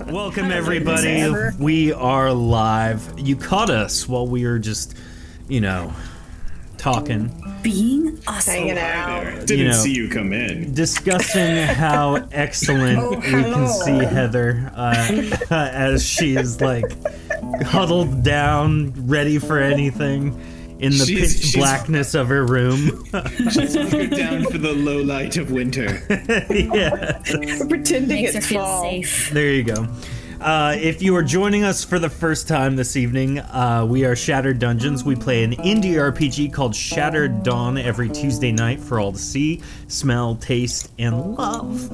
Welcome, everybody. We are live. You caught us while we were just, talking. Being awesome. Hanging out. Didn't see you come in. Discussing how excellent we can see Heather as she is huddled down, ready for anything in the pitch blackness of her room. She's hunkered down for the low light of winter. Yeah. Pretending Makes her it's feel fall. safe. There you go. If you are joining us for the first time this evening, we are Shattered Dungeons. We play an indie RPG called Shattered Dawn every Tuesday night for all to see, smell, taste, and love.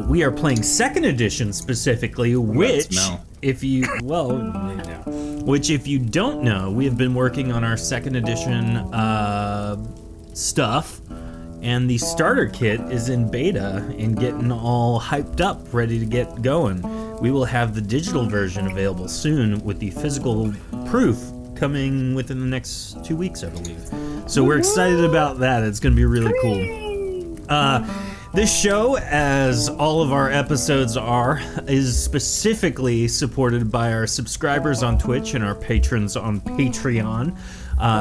We are playing 2nd edition specifically, which, if you don't know, we have been working on our 2nd edition stuff. And the starter kit is in beta and getting all hyped up, ready to get going. We will have the digital version available soon with the physical proof coming within the next 2 weeks, I believe. So we're excited about that. It's going to be really cool. This show, as all of our episodes are, is specifically supported by our subscribers on Twitch and our patrons on Patreon.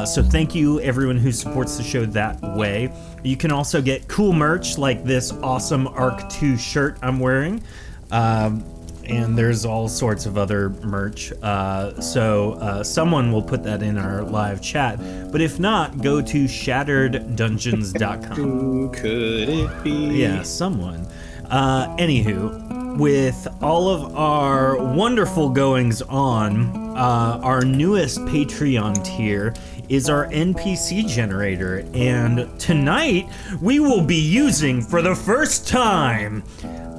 So thank you everyone who supports the show that way. You can also get cool merch like this awesome Arc 2 shirt I'm wearing. And there's all sorts of other merch. So someone will put that in our live chat. But if not, go to shattereddungeons.com. Who could it be? Yeah, someone. Anywho, with all of our wonderful goings on, our newest Patreon tier is our NPC generator, and tonight we will be using for the first time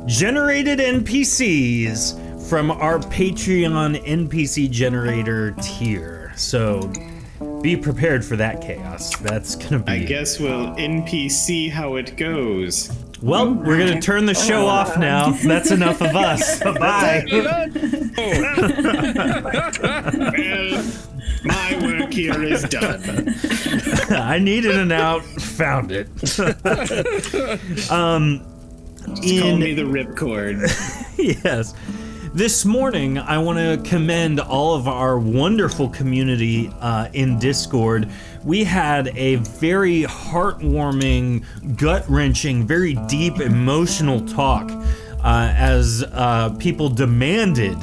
generated NPCs from our Patreon NPC generator tier. So be prepared for that chaos. That's gonna be... I guess we'll NPC how it goes. Well, we're gonna turn the show off now. That's enough of us. Bye. Well, my work here is done. I needed an out, found it. Just call me the ripcord. Yes. This morning, I want to commend all of our wonderful community in Discord. We had a very heartwarming, gut-wrenching, very deep emotional talk as people demanded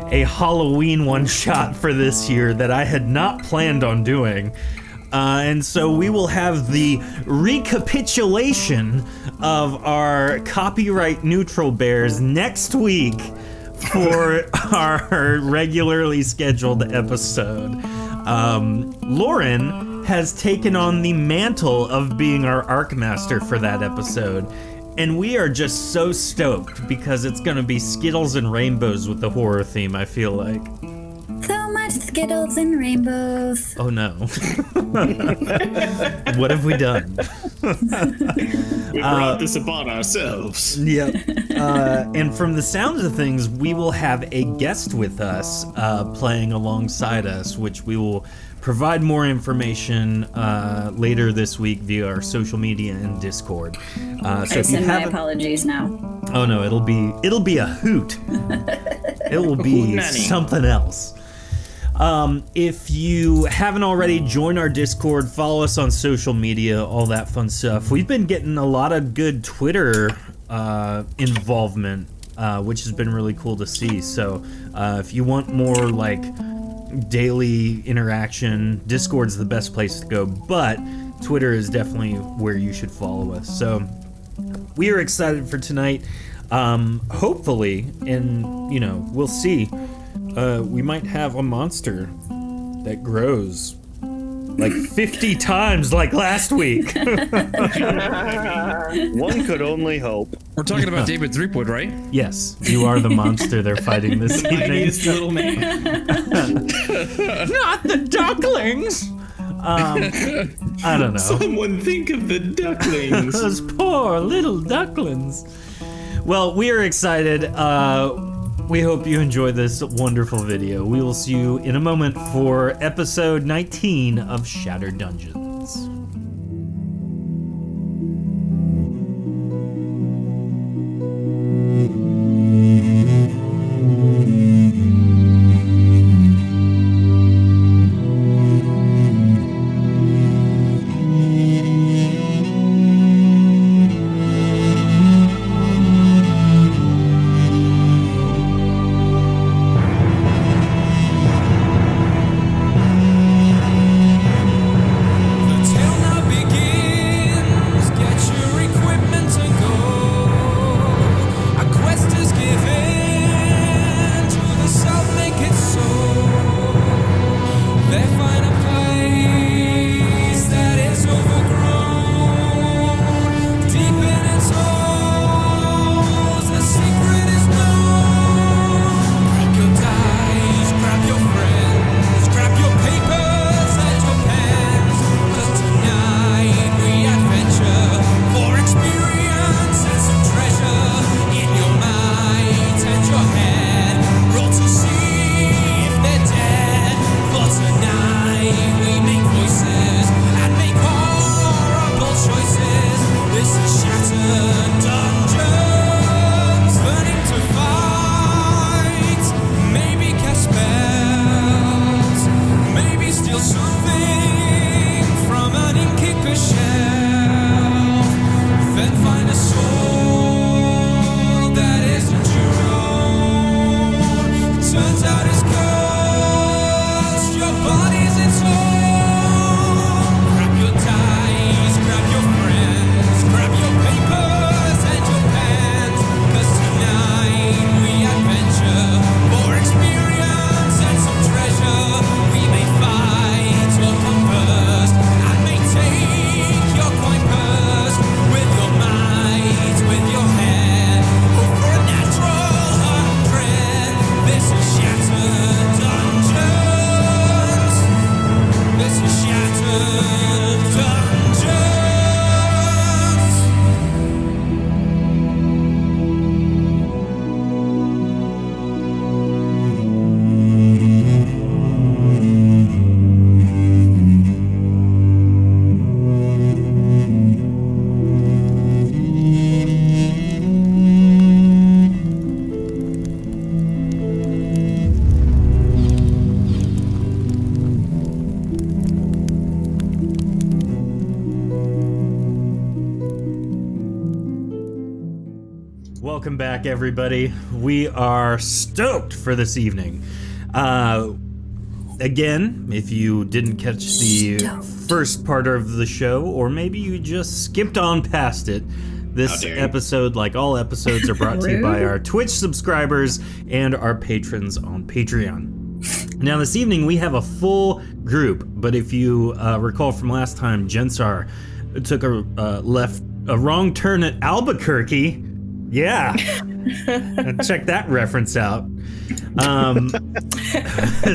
a Halloween one-shot for this year that I had not planned on doing. And so we will have the recapitulation of our copyright neutral bears next week for our regularly scheduled episode. Lauren has taken on the mantle of being our Arcmaster for that episode. And we are just so stoked because it's going to be Skittles and Rainbows with the horror theme, I feel like. So much Skittles and rainbows. Oh no. What have we done? We brought this upon ourselves. Yep. And from the sounds of things, we will have a guest with us playing alongside us, which we will provide more information later this week via our social media and Discord. So I if you send my haven't, apologies now. oh no, it'll be a hoot. It will be something else. If you haven't already, join our Discord, follow us on social media, all that fun stuff. We've been getting a lot of good Twitter involvement, which has been really cool to see. So if you want more daily interaction, Discord's the best place to go, but Twitter is definitely where you should follow us. So we are excited for tonight. Hopefully, and we'll see. We might have a monster that grows like 50 times like last week. One could only hope. We're talking about David Threepwood, right? Yes, you are the monster they're fighting this evening. Tiniest little man. Not the ducklings! I don't know. Someone think of the ducklings. Those poor little ducklings. Well, we are excited. We hope you enjoy this wonderful video. We will see you in a moment for episode 19 of Shattered Dungeons. Welcome back, everybody. We are stoked for this evening. Again, if you didn't catch the first part of the show, or maybe you just skipped on past it, this episode, like all episodes, are brought to you by our Twitch subscribers and our patrons on Patreon. Now, this evening, we have a full group, but if you recall from last time, Jensar took a wrong turn at Albuquerque. Yeah. Check that reference out.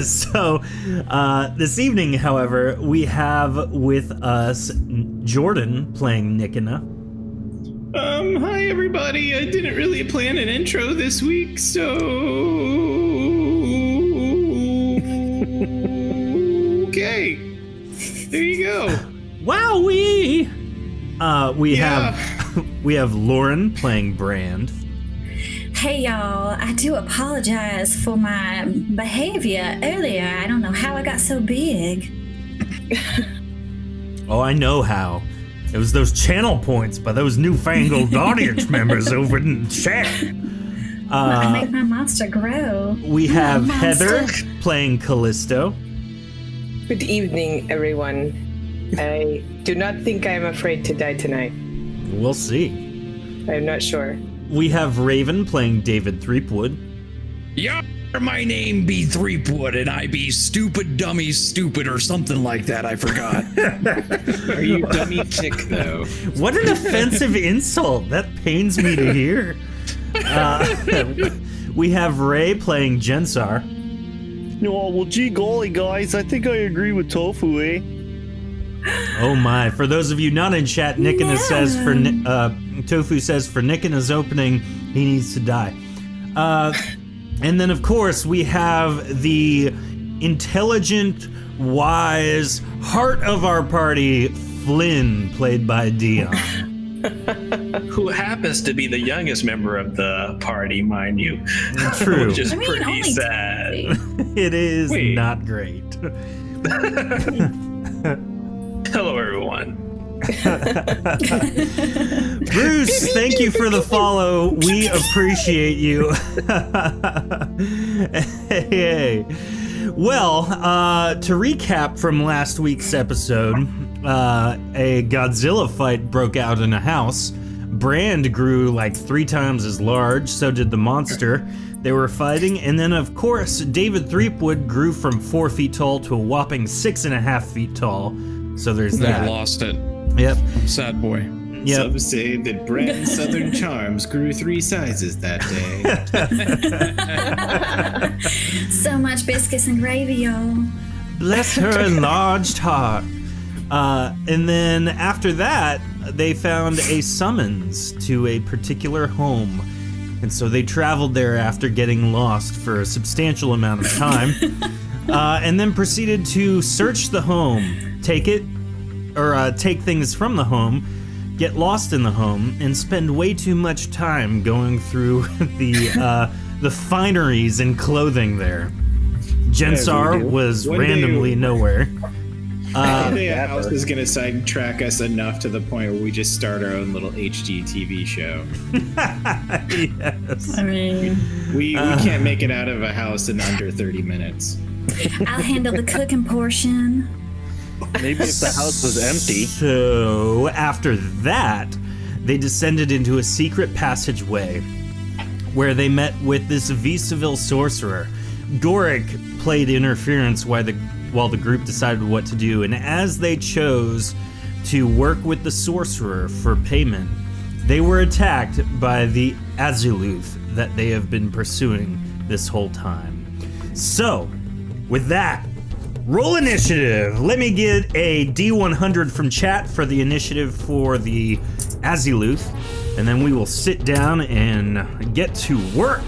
So this evening, however, we have with us Jordan playing Nikina. Hi everybody. I didn't really plan an intro this week, so okay. There you go. Wowee! We have Lauren playing Brand. Hey y'all, I do apologize for my behavior earlier. I don't know how I got so big. Oh, I know how. It was those channel points by those newfangled audience members over in chat. I make my monster grow. We have Heather playing Callisto. Good evening, everyone. I do not think I'm afraid to die tonight. We'll see. I'm not sure. We have Raven playing David Threepwood. Yeah, my name be Threepwood, and I be stupid, dummy, stupid, or something like that. I forgot. Are you dummy chick though? What an offensive insult. That pains me to hear. We have Ray playing Jensar. No, well, gee golly, guys, I think I agree with Tofu, eh? Oh my! For those of you not in chat, Nikina says for Tofu says for Nikina's opening, he needs to die. And then of course we have the intelligent, wise heart of our party, Flynn, played by Dion. Who happens to be the youngest member of the party, mind you. True. Which is pretty only sad. It is Wait. not great. Hello, everyone. Bruce, thank you for the follow. We appreciate you. Hey. Well, to recap from last week's episode, a Godzilla fight broke out in a house. Brand grew like 3 times as large, so did the monster. They were fighting, and then of course, David Threepwood grew from 4 feet tall to a whopping 6.5 feet tall. So there's I that. lost it. Yep. Sad boy. Yep. Some say that Brand's Southern Charms grew 3 sizes that day. So much biscuits and gravy, y'all. Bless her enlarged heart. And then after that, they found a summons to a particular home. And so they traveled there after getting lost for a substantial amount of time. And then proceeded to search the home, take things from the home, get lost in the home, and spend way too much time going through the fineries and clothing there. Jensar was randomly nowhere. One day a house is gonna sidetrack us enough to the point where we just start our own little HGTV show. Yes. I mean, We can't make it out of a house in under 30 minutes. I'll handle the cooking portion. Maybe if the house was empty. So after that, they descended into a secret passageway where they met with this Visaville sorcerer. Doric played interference while the group decided what to do, and as they chose to work with the sorcerer for payment, they were attacked by the Azyluth that they have been pursuing this whole time. So, with that, roll initiative. Let me get a D100 from chat for the initiative for the Azyluth, and then we will sit down and get to work.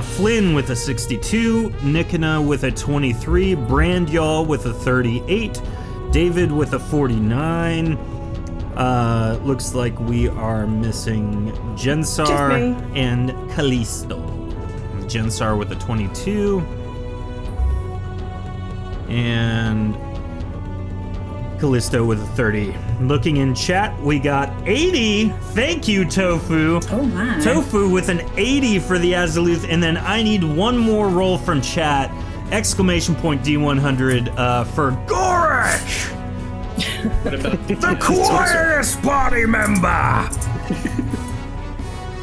Flynn with a 62, Nikina with a 23, Brandyall with a 38, David with a 49. Looks like we are missing Jensar and Callisto. Jensar with a 22. And Callisto with a 30. Looking in chat, we got 80. Thank you, Tofu. Oh my. Tofu with an 80 for the Azyluth, and then I need one more roll from chat. Exclamation point D100 for Gorik, the quietest party member.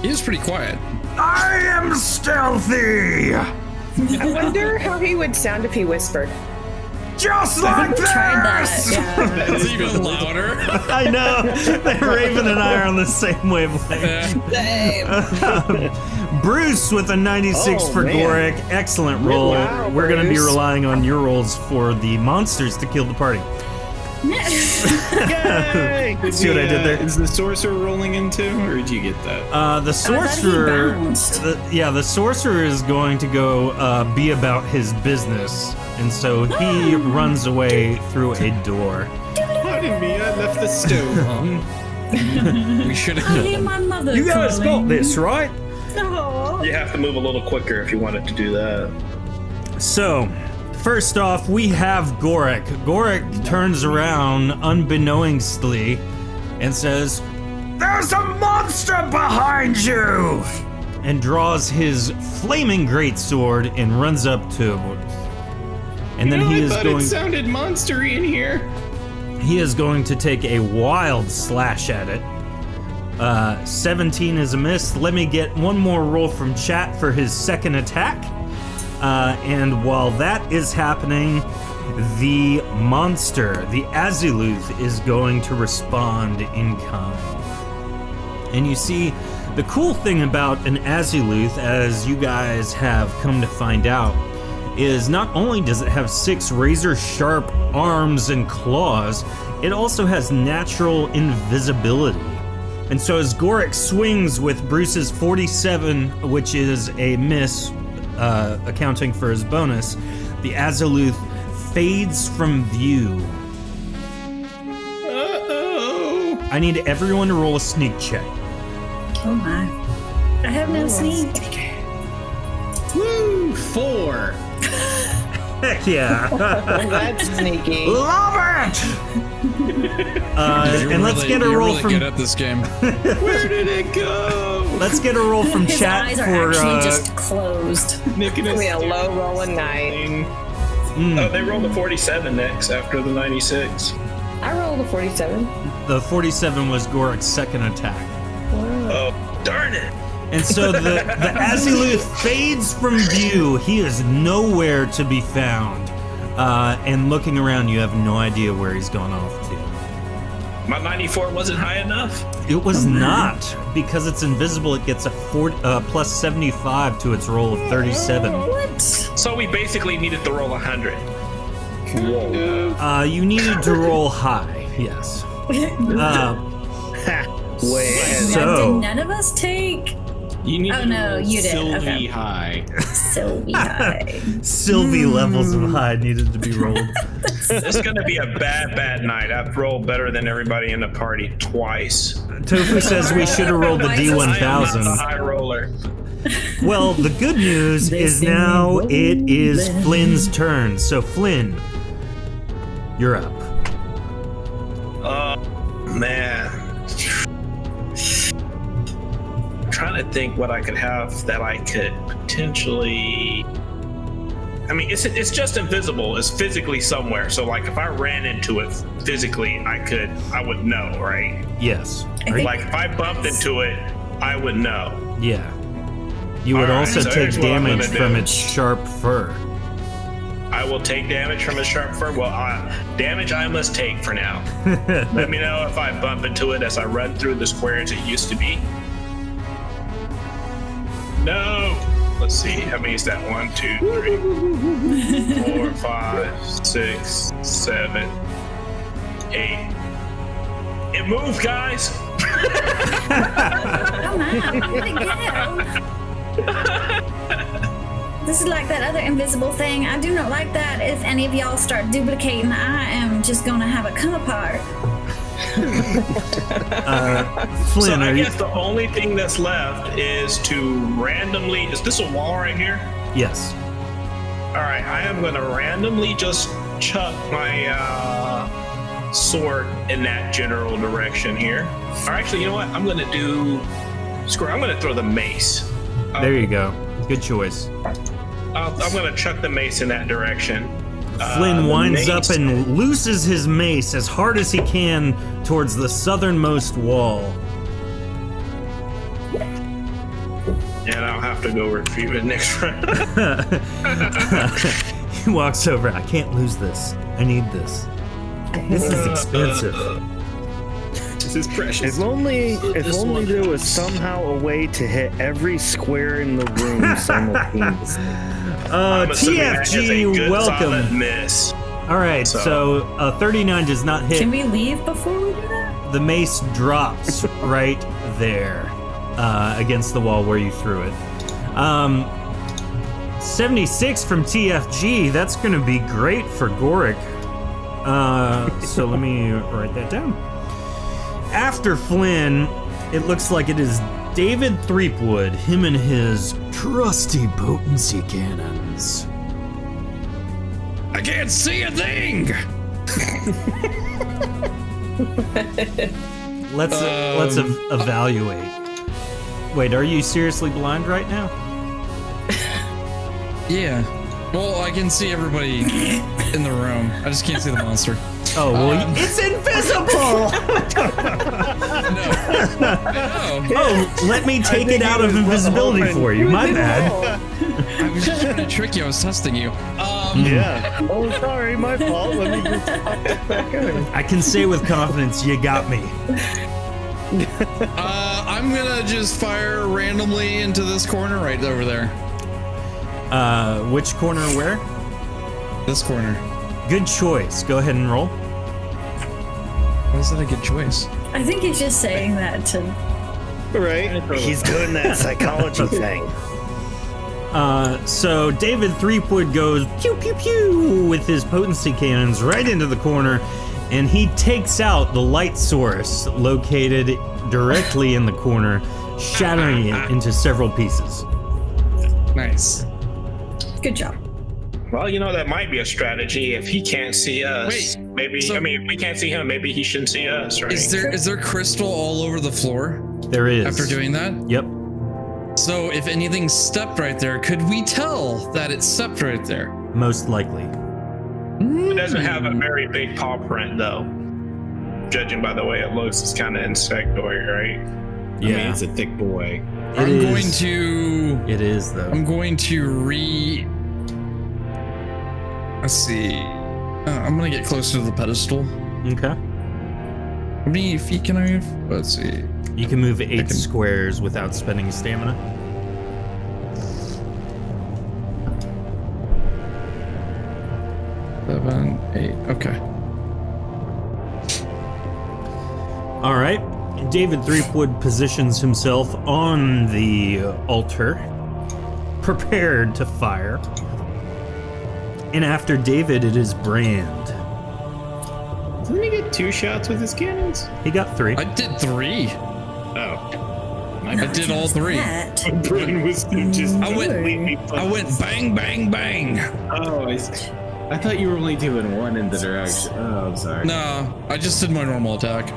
He is pretty quiet. I am stealthy, I wonder how he would sound if he whispered. just like this. Tried that. Yeah. It's even louder. I know. Raven and I are on the same wavelength. Bruce with a 96 Oh, for man. Gorik. Excellent roll. Wow, We're going to be Bruce. relying on your rolls for the monsters to kill the party. Yay! See what I did there? Is the sorcerer rolling into, or did you get that? The sorcerer, bounced. the sorcerer is going to go be about his business, and so he runs away through a door. Pardon me, I left the stove on. We should I have hear killed him. my mother You guys calling. got this, right? No. You have to move a little quicker if you wanted to do that. So, first off, we have Gorik. Gorik turns around unbeknownstly and says, "There's a monster behind you!" and draws his flaming greatsword and runs up to him. And then he I is thought going it sounded monstery in here. he is going to take a wild slash at it. 17 is a miss. Let me get one more roll from chat for his second attack. And while that is happening, the monster, the Azyluth, is going to respond in kind. And you see, the cool thing about an Azyluth, as you guys have come to find out, is not only does it have 6 razor-sharp arms and claws, it also has natural invisibility. And so as Gorik swings with Bruce's 47, which is a miss, accounting for his bonus, the Azyluth fades from view. Uh-oh. I need everyone to roll a sneak check. Oh my. I have no sneak. Woo! 4. Heck yeah. That's sneaky. Love it! And let's get a you're roll really from good at this game. Where did it go? let's get a roll from His chat eyes are for actually just closed. Nick and It's gonna be a low rolling night. Oh, they rolled a 47 next after the 96. I rolled a 47. the 47 was Gorik's second attack. Oh, darn it. And so the Azyluth fades from view. He is nowhere to be found. And looking around, you have no idea where he's gone off to. My 94 wasn't high enough. It was not. Because it's invisible, it gets a plus 75 to its roll of 37. What? So we basically needed to roll 100. You needed to roll high, yes. So, Did none of us take You need Oh, to no, roll you did. Sylvie Okay. high. Sylvie High? Sylvie levels of high needed to be rolled. This is going to be a bad night. I've rolled better than everybody in the party twice. Tofu says we should have rolled the I am not the D1000. high roller. Well, the good news is now it is Flynn's turn. So, Flynn, you're up. Man. I'm trying to think what I could have that I could potentially. I mean, it's just invisible. It's physically somewhere. So, like, if I ran into it physically, I would know, right? Yes. Like, if I bumped into it, I would know. Yeah. You would Alright, also so take here's what I'm damage gonna from do. its sharp fur. I will take damage from a sharp fur. Well, damage I must take for now. Let me know if I bump into it as I run through the squares it used to be. No. Let's see. How many is that? 1, 2, 3, 4, 5, 6, 7, 8. It moved, guys. Come on, where'd it go? This is like that other invisible thing. I do not like that. If any of y'all start duplicating, I am just gonna have it come apart. So Flynn, I are you? guess the only thing that's left is to randomly. Is this a wall right here? Yes. All right, I am gonna randomly just chuck my sort in that general direction here. Or actually, you know what? I'm going to do. Screw. I'm going to throw the mace. There you go. Good choice. I'm going to chuck the mace in that direction. Flynn The winds mace- up and looses his mace as hard as he can towards the southernmost wall. And I'll have to go retrieve it next round. He walks over. I can't lose this. I need this. This is expensive. This is precious. If only there was somehow a way to hit every square in the room simultaneously. I'm assuming that is a TFG, good, solid welcome. miss. All right, so 39 does not hit. Can we leave before we do that? The mace drops right there against the wall where you threw it. 76 from TFG. That's going to be great for Goric. So let me write that down. After Flynn, it looks like it is David Threepwood, him and his trusty potency cannons. I can't see a thing. Let's evaluate. Wait, are you seriously blind right now? Yeah. Well, I can see everybody in the room. I just can't see the monster. Oh, well, it's invisible! No. Oh, let me take it out of invisibility for you. My bad. I was just trying to trick you. I was testing you. Yeah. Oh, sorry, my fault. Let me just pop it back in. I can say with confidence, you got me. I'm gonna just fire randomly into this corner right over there. Which corner where? This corner. Good choice. Go ahead and roll. Why is that a good choice? I think he's just saying that to. Right? He's doing that psychology thing. So David Threepwood goes pew pew pew with his potency cannons right into the corner, and he takes out the light source located directly in the corner, shattering it into several pieces. Nice. Good job. Well, you know, that might be a strategy. If he can't see us, Wait, maybe, so- I mean, if we can't see him, maybe he shouldn't see us, right? Is there crystal all over the floor There is. after doing that? Yep. So if anything stepped right there, could we tell that it stepped right there? Most likely. It doesn't have a very big paw print, though. Judging by the way it looks, it's kind of insectoid, right? I mean, it's a thick boy. It is. It is though. I'm going to let's see. I'm gonna get closer to the pedestal. Okay. How many feet can I move? Let's see. You can move 8 can- squares without spending stamina. Seven, 8. Okay. All right. David Threepwood positions himself on the altar, prepared to fire. And after David, it is Brand. Didn't he get 2 shots with his cannons? He got 3. I did 3. Oh. I did all 3. That. Bruin was just I went completely bang, bang, bang. Oh, I thought you were only doing one in the direction. Oh, I'm sorry. No, I just did my normal attack.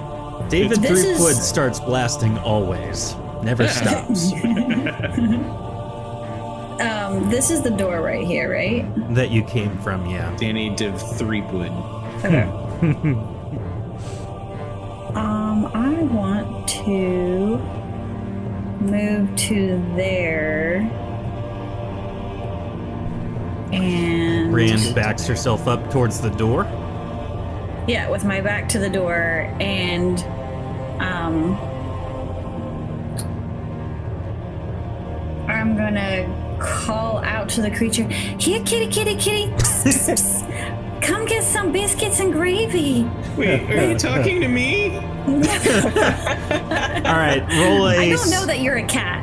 David This Threepwood is- starts blasting always. Never stops. This is the door right here, right? That you came from, yeah. Danny Div Threepwood. Okay. I want to move to there. And Brand backs herself up towards the door. yeah, with my back to the door, and I'm gonna call out to the creature. Here, kitty, kitty, kitty. Psst, psst. Come get some biscuits and gravy. Wait, are you talking to me? All right, roll I a don't know that you're a cat.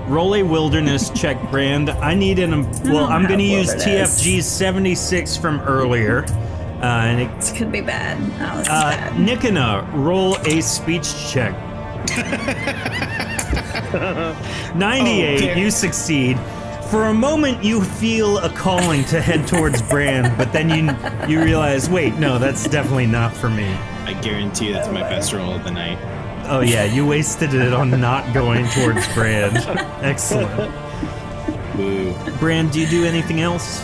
roll a wilderness check, Brand. I need an well. I'm going to use wilderness. TFG's 76 from earlier, and it, This could be bad. Oh, this is bad. Nikona, roll a speech check. 98, you succeed. For a moment, you feel a calling to head towards Brand, but then you realize, wait, no, that's definitely not for me. I guarantee that's my best roll of the night. Oh yeah, you wasted it on not going towards Brand. Excellent. Woo. Brand, do you do anything else?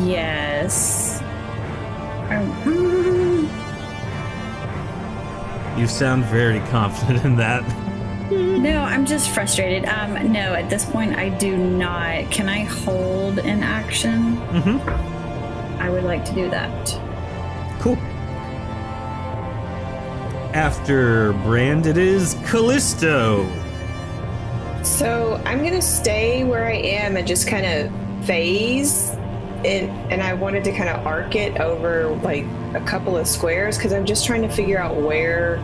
Yes. You sound very confident in that. No, I'm just frustrated. No, at this point I do not. Can I hold an action? Mm-hmm. I would like to do that. Cool. After Brand, it is Callisto. So I'm gonna stay where I am and just kind of phase, and I wanted to kind of arc it over like a couple of squares because I'm just trying to figure out where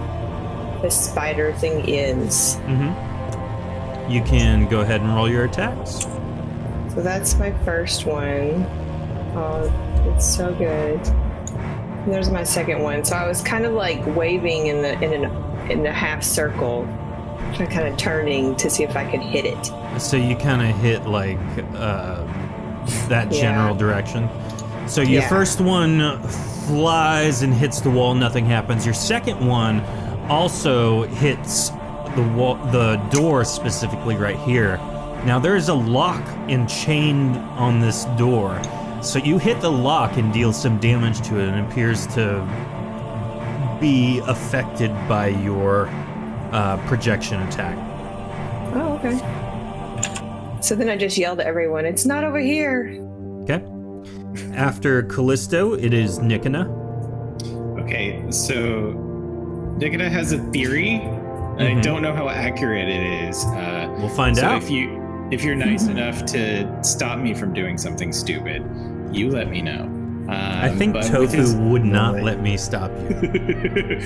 the spider thing is. Mm-hmm. You can go ahead and roll your attacks. So that's my first one. Oh, it's so good. And there's my second one. So I was kind of like waving in the half circle, kind of turning to see if I could hit it. So you kind of hit like that general direction. So your first one flies and hits the wall, nothing happens. Your second one also hits the wall, the door specifically right here. Now there's a lock enchained on this door. So you hit the lock and deal some damage to it, and it appears to be affected by your projection attack. Oh, okay. So then I just yelled at everyone, "It's not over here!" Okay. After Callisto, it is Nikona. Okay, so Nikita has a theory. I don't know how accurate it is. We'll find out. So if you're nice enough to stop me from doing something stupid, you let me know. I think Tofu would not let me stop you.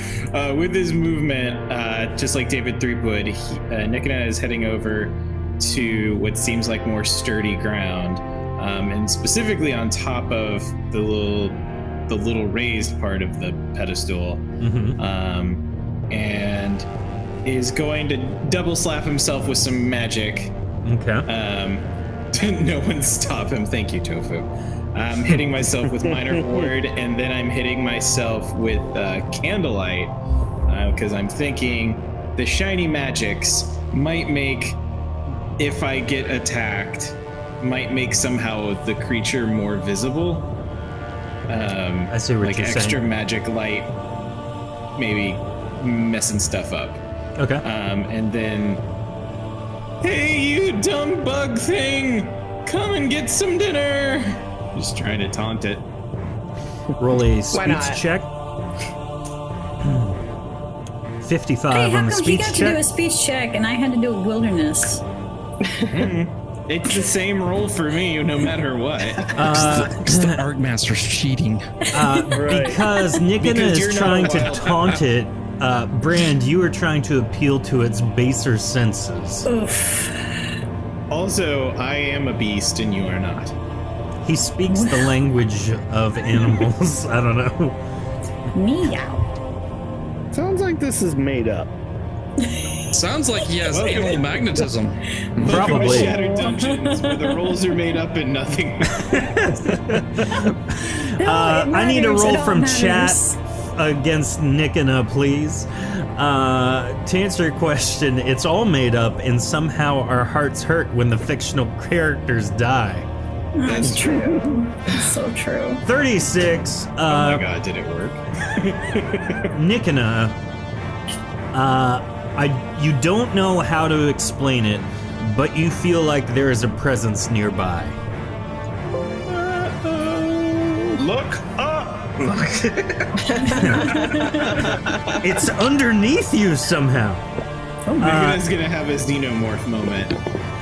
With his movement, just like David Threepwood, Nikita is heading over to what seems like more sturdy ground, and specifically on top of the little raised part of the pedestal, and is going to double slap himself with some magic. Okay. No one stop him. Thank you, Tofu. I'm hitting myself with Minor Ward, and then I'm hitting myself with Candlelight, because I'm thinking the shiny magics might make, if I get attacked, might make somehow the creature more visible. I see what like you're extra saying. magic light, maybe messing stuff up. Okay. And then, hey, you dumb bug thing, come and get some dinner. Just trying to taunt it. Roll a Why speech not? check. 55 Hey, on how the come he speech got to do a check. speech check and I had to do a wilderness? It's the same roll for me, no matter what. Because the Art Master's cheating. Because Nikona Because you're is not trying a to wild- taunt it. Brand, you are trying to appeal to its baser senses. Oof. Also, I am a beast and you are not. He speaks the language of animals. I don't know. Meow. Sounds like this is made up. Sounds like he has animal magnetism. Welcome to Probably. Shattered Dungeons, where the rolls are made up and nothing. I need a matters, roll it all from matters. chat against Nikona, please. To answer your question, it's all made up, and somehow our hearts hurt when the fictional characters die. That's true. It's so true. 36. Oh my god, did it work? Nikona, you don't know how to explain it, but you feel like there is a presence nearby. Look up. It's underneath you somehow. Nikita's gonna have his xenomorph moment.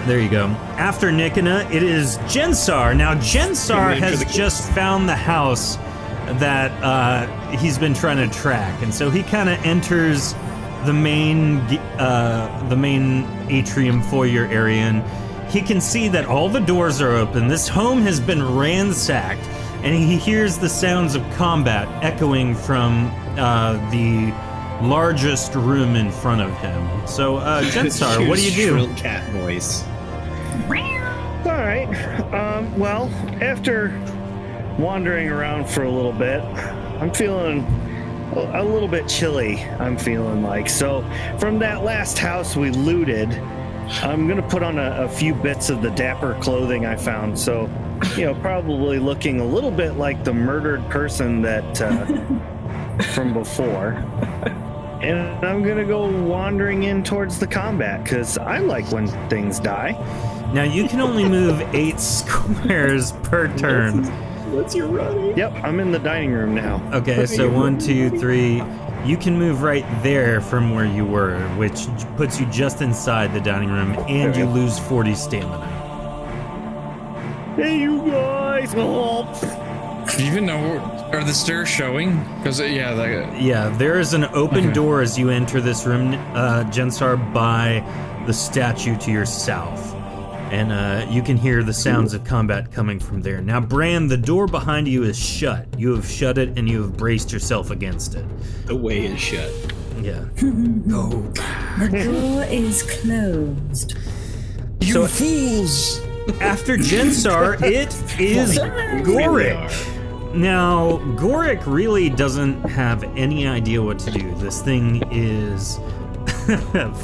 There you go. After Nikona, it is Jensar. Now, Jensar Coming in for has the kill. just found the house that he's been trying to track, and so he kind of enters the main atrium foyer area, and he can see that all the doors are open. This home has been ransacked, and he hears the sounds of combat echoing from the largest room in front of him. So, Jensar, what do you do? Shrill cat voice. All right. Well, after wandering around for a little bit. I'm feeling a little bit chilly, I'm feeling like. So from that last house we looted, I'm going to put on a few bits of the dapper clothing I found. So, probably looking a little bit like the murdered person that from before. And I'm going to go wandering in towards the combat because I like when things die. Now you can only move 8 squares per turn. What's your running? Yep, I'm in the dining room now. Okay, so 1, 2, 3. You can move right there from where you were, which puts you just inside the dining room, and you lose 40 stamina. Hey, you guys! Oh. Do you even know? Are the stairs showing? Because Yeah, there is an open door as you enter this room, Jensar, by the statue to your south. And you can hear the sounds of combat coming from there. Now, Bran, the door behind you is shut. You have shut it and you have braced yourself against it. The way is shut. Yeah. The door is closed. You fools! After Jensar, it is Gorik. Now, Gorik really doesn't have any idea what to do. This thing is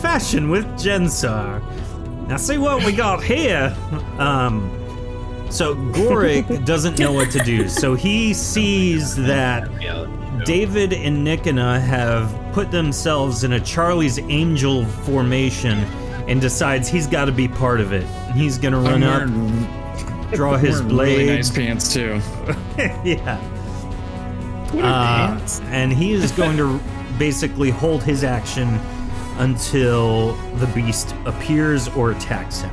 fashion with Jensar. Now see what we got here. So Gorik doesn't know what to do. So he sees that David and Nikona have put themselves in a Charlie's Angel formation and decides he's got to be part of it. He's gonna run up, draw his blade. Really nice pants too. Yeah. And he is going to basically hold his action until the beast appears or attacks him.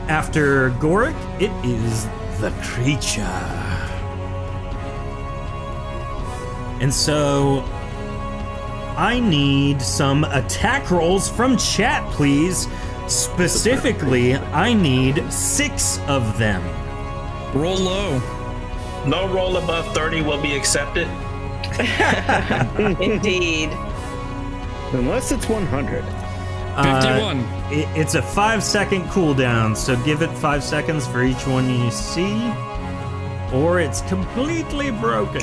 After Gorik, it is the creature. And so I need some attack rolls from chat, please. Specifically, I need 6 of them. Roll low. No roll above 30 will be accepted. Indeed. Unless it's 100. 51. It's a 5-second cooldown, so give it 5 seconds for each one you see, or it's completely broken.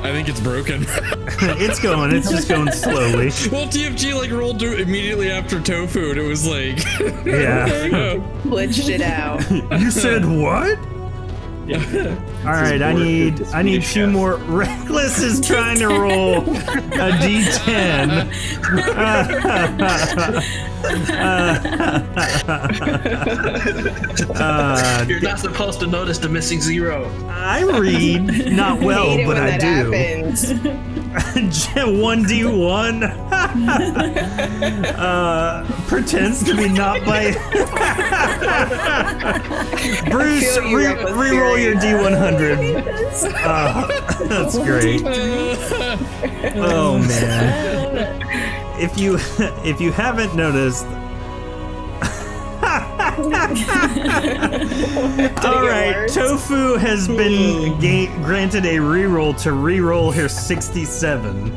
I think it's broken. It's just going slowly. Well, TFG rolled through immediately after Tofu, and it was like, Yeah. Glitched it out. You said what? All right, I need 2 more. Reckless is trying to roll a D10. You're not supposed to notice the missing 0. I read not well, Hate it but when I that do. happens. 1D1 pretends to be not by. Bruce, re-roll your D100. That's great. Oh man! If you haven't noticed. All right, Tofu has been granted a reroll to reroll her 67.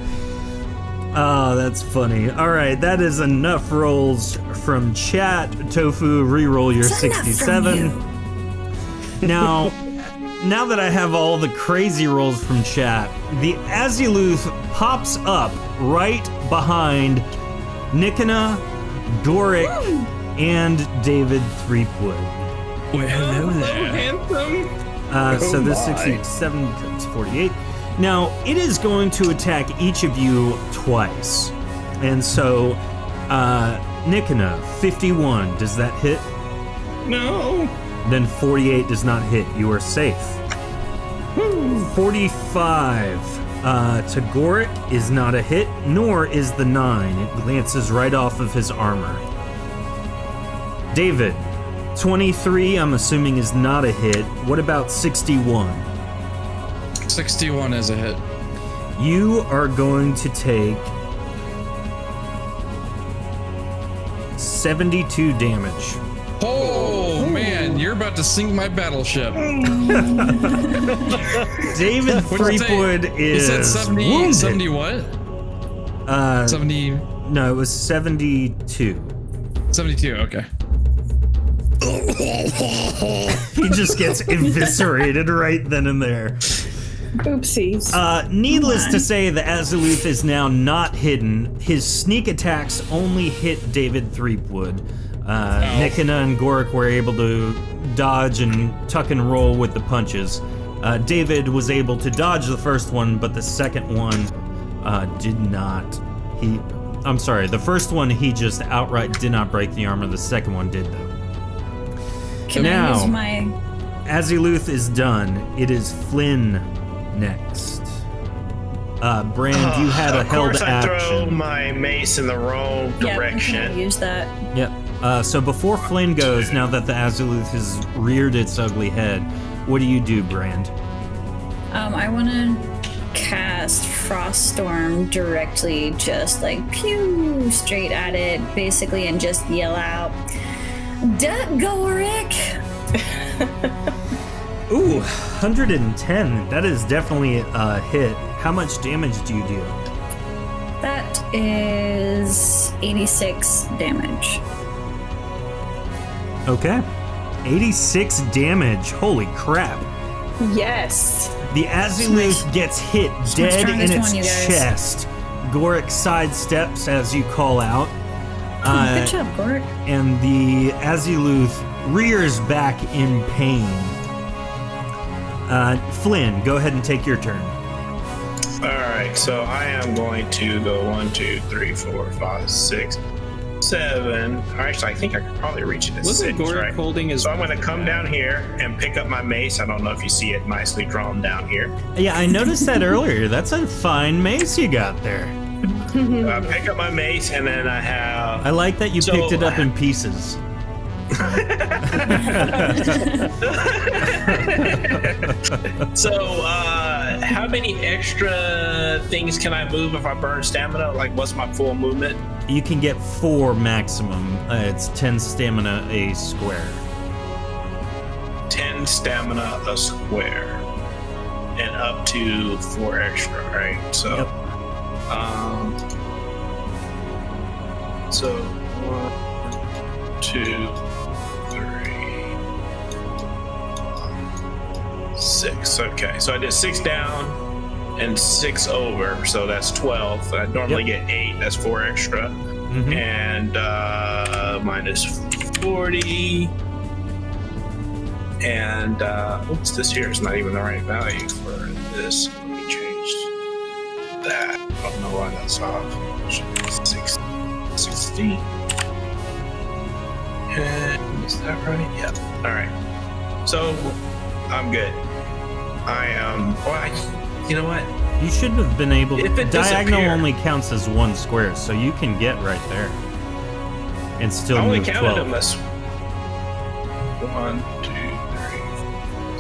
Oh, that's funny. All right, that is enough rolls from chat. Tofu, reroll your 67. Now that I have all the crazy rolls from chat, the Azyluth pops up right behind Nikona, Gorik, and David Threepwood. Well, hello there. Handsome. So this 67 times 48. Now, it is going to attack each of you twice. And so, Nikona, 51, does that hit? No. Then 48 does not hit. You are safe. 45 to Gorik is not a hit, nor is the 9. It glances right off of his armor. David, 23, I'm assuming is not a hit. What about 61? 61 is a hit. You are going to take 72 damage. Oh man, you're about to sink my battleship. David Threepwood You said is 70, wounded. 70 what? 70, No, it was 72. 72, okay. He just gets eviscerated right then and there. Oopsies. Needless to say, the Azyluth is now not hidden. His sneak attacks only hit David Threepwood. Nikina and Gorik were able to dodge and tuck and roll with the punches. David was able to dodge the first one, but the second one did not. I'm sorry, the first one he just outright did not break the armor. The second one did, though. Can I use my... Azyluth is done. It is Flynn next. Brand, you had a held action. Of course, I throw my mace in the wrong direction. Yeah, use that. Yep. So before Flynn goes, now that the Azyluth has reared its ugly head, what do you do, Brand? I want to cast Froststorm directly, just like pew, straight at it, basically, and just yell out, "Duck, Gorik!" Ooh, 110. That is definitely a hit. How much damage do you do? That is 86 damage. Okay. 86 damage. Holy crap. Yes. The Azyluth gets hit dead in its chest. Gorik sidesteps as you call out. Good job, Gorik. And the Azyluth rears back in pain. Flynn, go ahead and take your turn. Alright, so I am going to go 1, 2, 3, 4, 5, 6, 7. Actually, I think I could probably reach it at 6, right? Holding his So I'm going to come down here and pick up my mace. I don't know if you see it nicely drawn down here. Yeah, I noticed that earlier. That's a fine mace you got there. Pick up my mace, and then I have... I like that you picked it up in pieces. So, how many extra things can I move if I burn stamina? Like, what's my full movement? You can get 4 maximum. It's 10 stamina a square. 10 stamina a square. And up to 4 extra, right? So, Yep. So 1, 2, 3, 6. Okay, so I did 6 down and 6 over, so that's 12. I normally get 8. That's 4 extra, and minus 40. And oops, this here is not even the right value for this. Let me change that. I don't know why that's off. 16. And is that right? Yeah. All right. So I'm good. I am. Well, you know what? You shouldn't have been able to. If it Diagonal disappear- only counts as 1 square, so you can get right there. And still I only move counted 12. them as 1, 2, 3,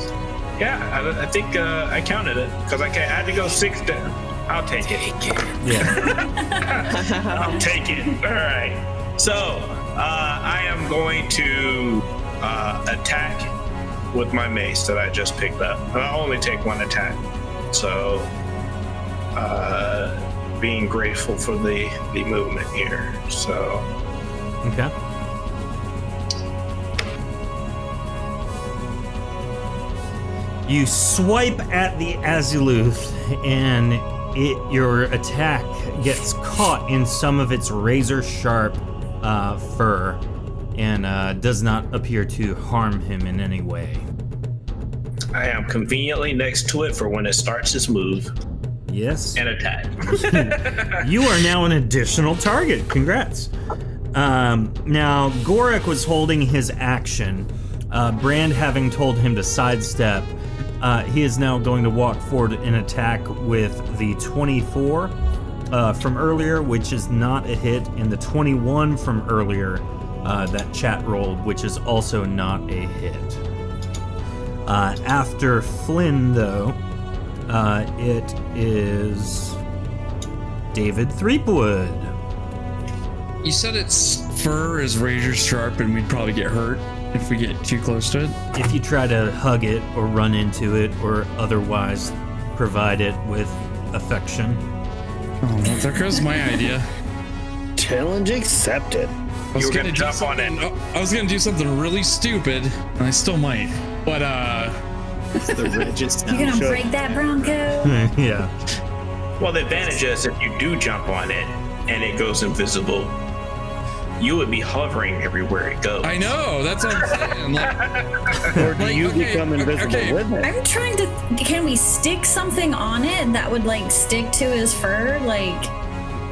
4. Yeah, I think I counted it because I had to go 6 down. I'll take it. Yeah. I'll take it. All right. So I am going to attack with my mace that I just picked up. And I'll only take 1 attack. So being grateful for the movement here. So Okay. You swipe at the Azyluth, and your attack gets caught in some of its razor-sharp fur, and does not appear to harm him in any way. I am conveniently next to it for when it starts its move Yes. and attack. You are now an additional target. Congrats. Now, Gorik was holding his action. Brand having told him to sidestep, he is now going to walk forward and attack with the 24 from earlier, which is not a hit, and the 21 from earlier that chat rolled, which is also not a hit. After Flynn, though, it is David Threepwood. You said its fur is razor sharp and we'd probably get hurt if we get too close to it. If you try to hug it or run into it or otherwise provide it with affection. Oh, well, there goes my idea. Challenge accepted. You were gonna jump on it. I was gonna do something really stupid, and I still might. But It's the Regis. You're gonna break that Bronco? Yeah. Well, the advantage is if you do jump on it and it goes invisible, you would be hovering everywhere it goes. I know, that's what I'm saying. Like, Or do Like, you okay, become invisible okay. with it? I'm trying to. Can we stick something on it that would like stick to his fur, like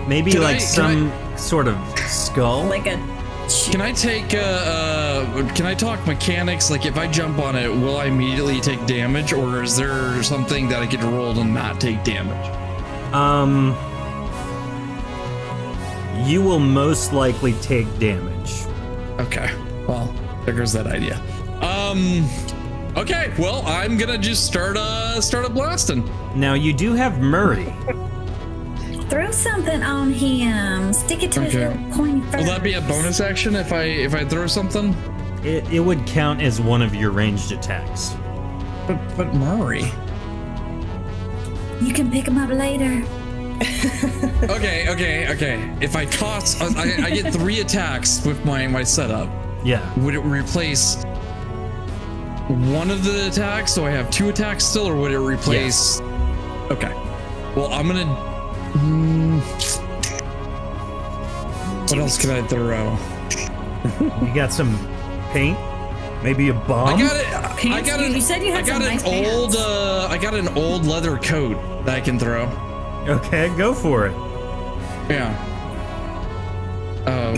Maybe Can like I- some sort of skull. a? can I take can I talk mechanics? Like, if I jump on it, will I immediately take damage, or is there something that I could roll to not take damage? You will most likely take damage. Okay, well, there goes that idea. Okay, well, I'm gonna just start a blasting. Now you do have Murray. Throw something on him. Stick it to his Okay. little pointy fur. Will that be a bonus action if I throw something? It would count as one of your ranged attacks. But Murray. You can pick him up later. Okay. If I toss, I get 3 attacks with my setup. Yeah. Would it replace one of the attacks, so I have 2 attacks still, or would it replace? Okay. Well, I'm gonna. What else can I throw? You got some paint? Maybe a bomb? I got it. Pants? You said you had I got some an nice old. pants. I got an old leather coat that I can throw. Okay, go for it. Yeah.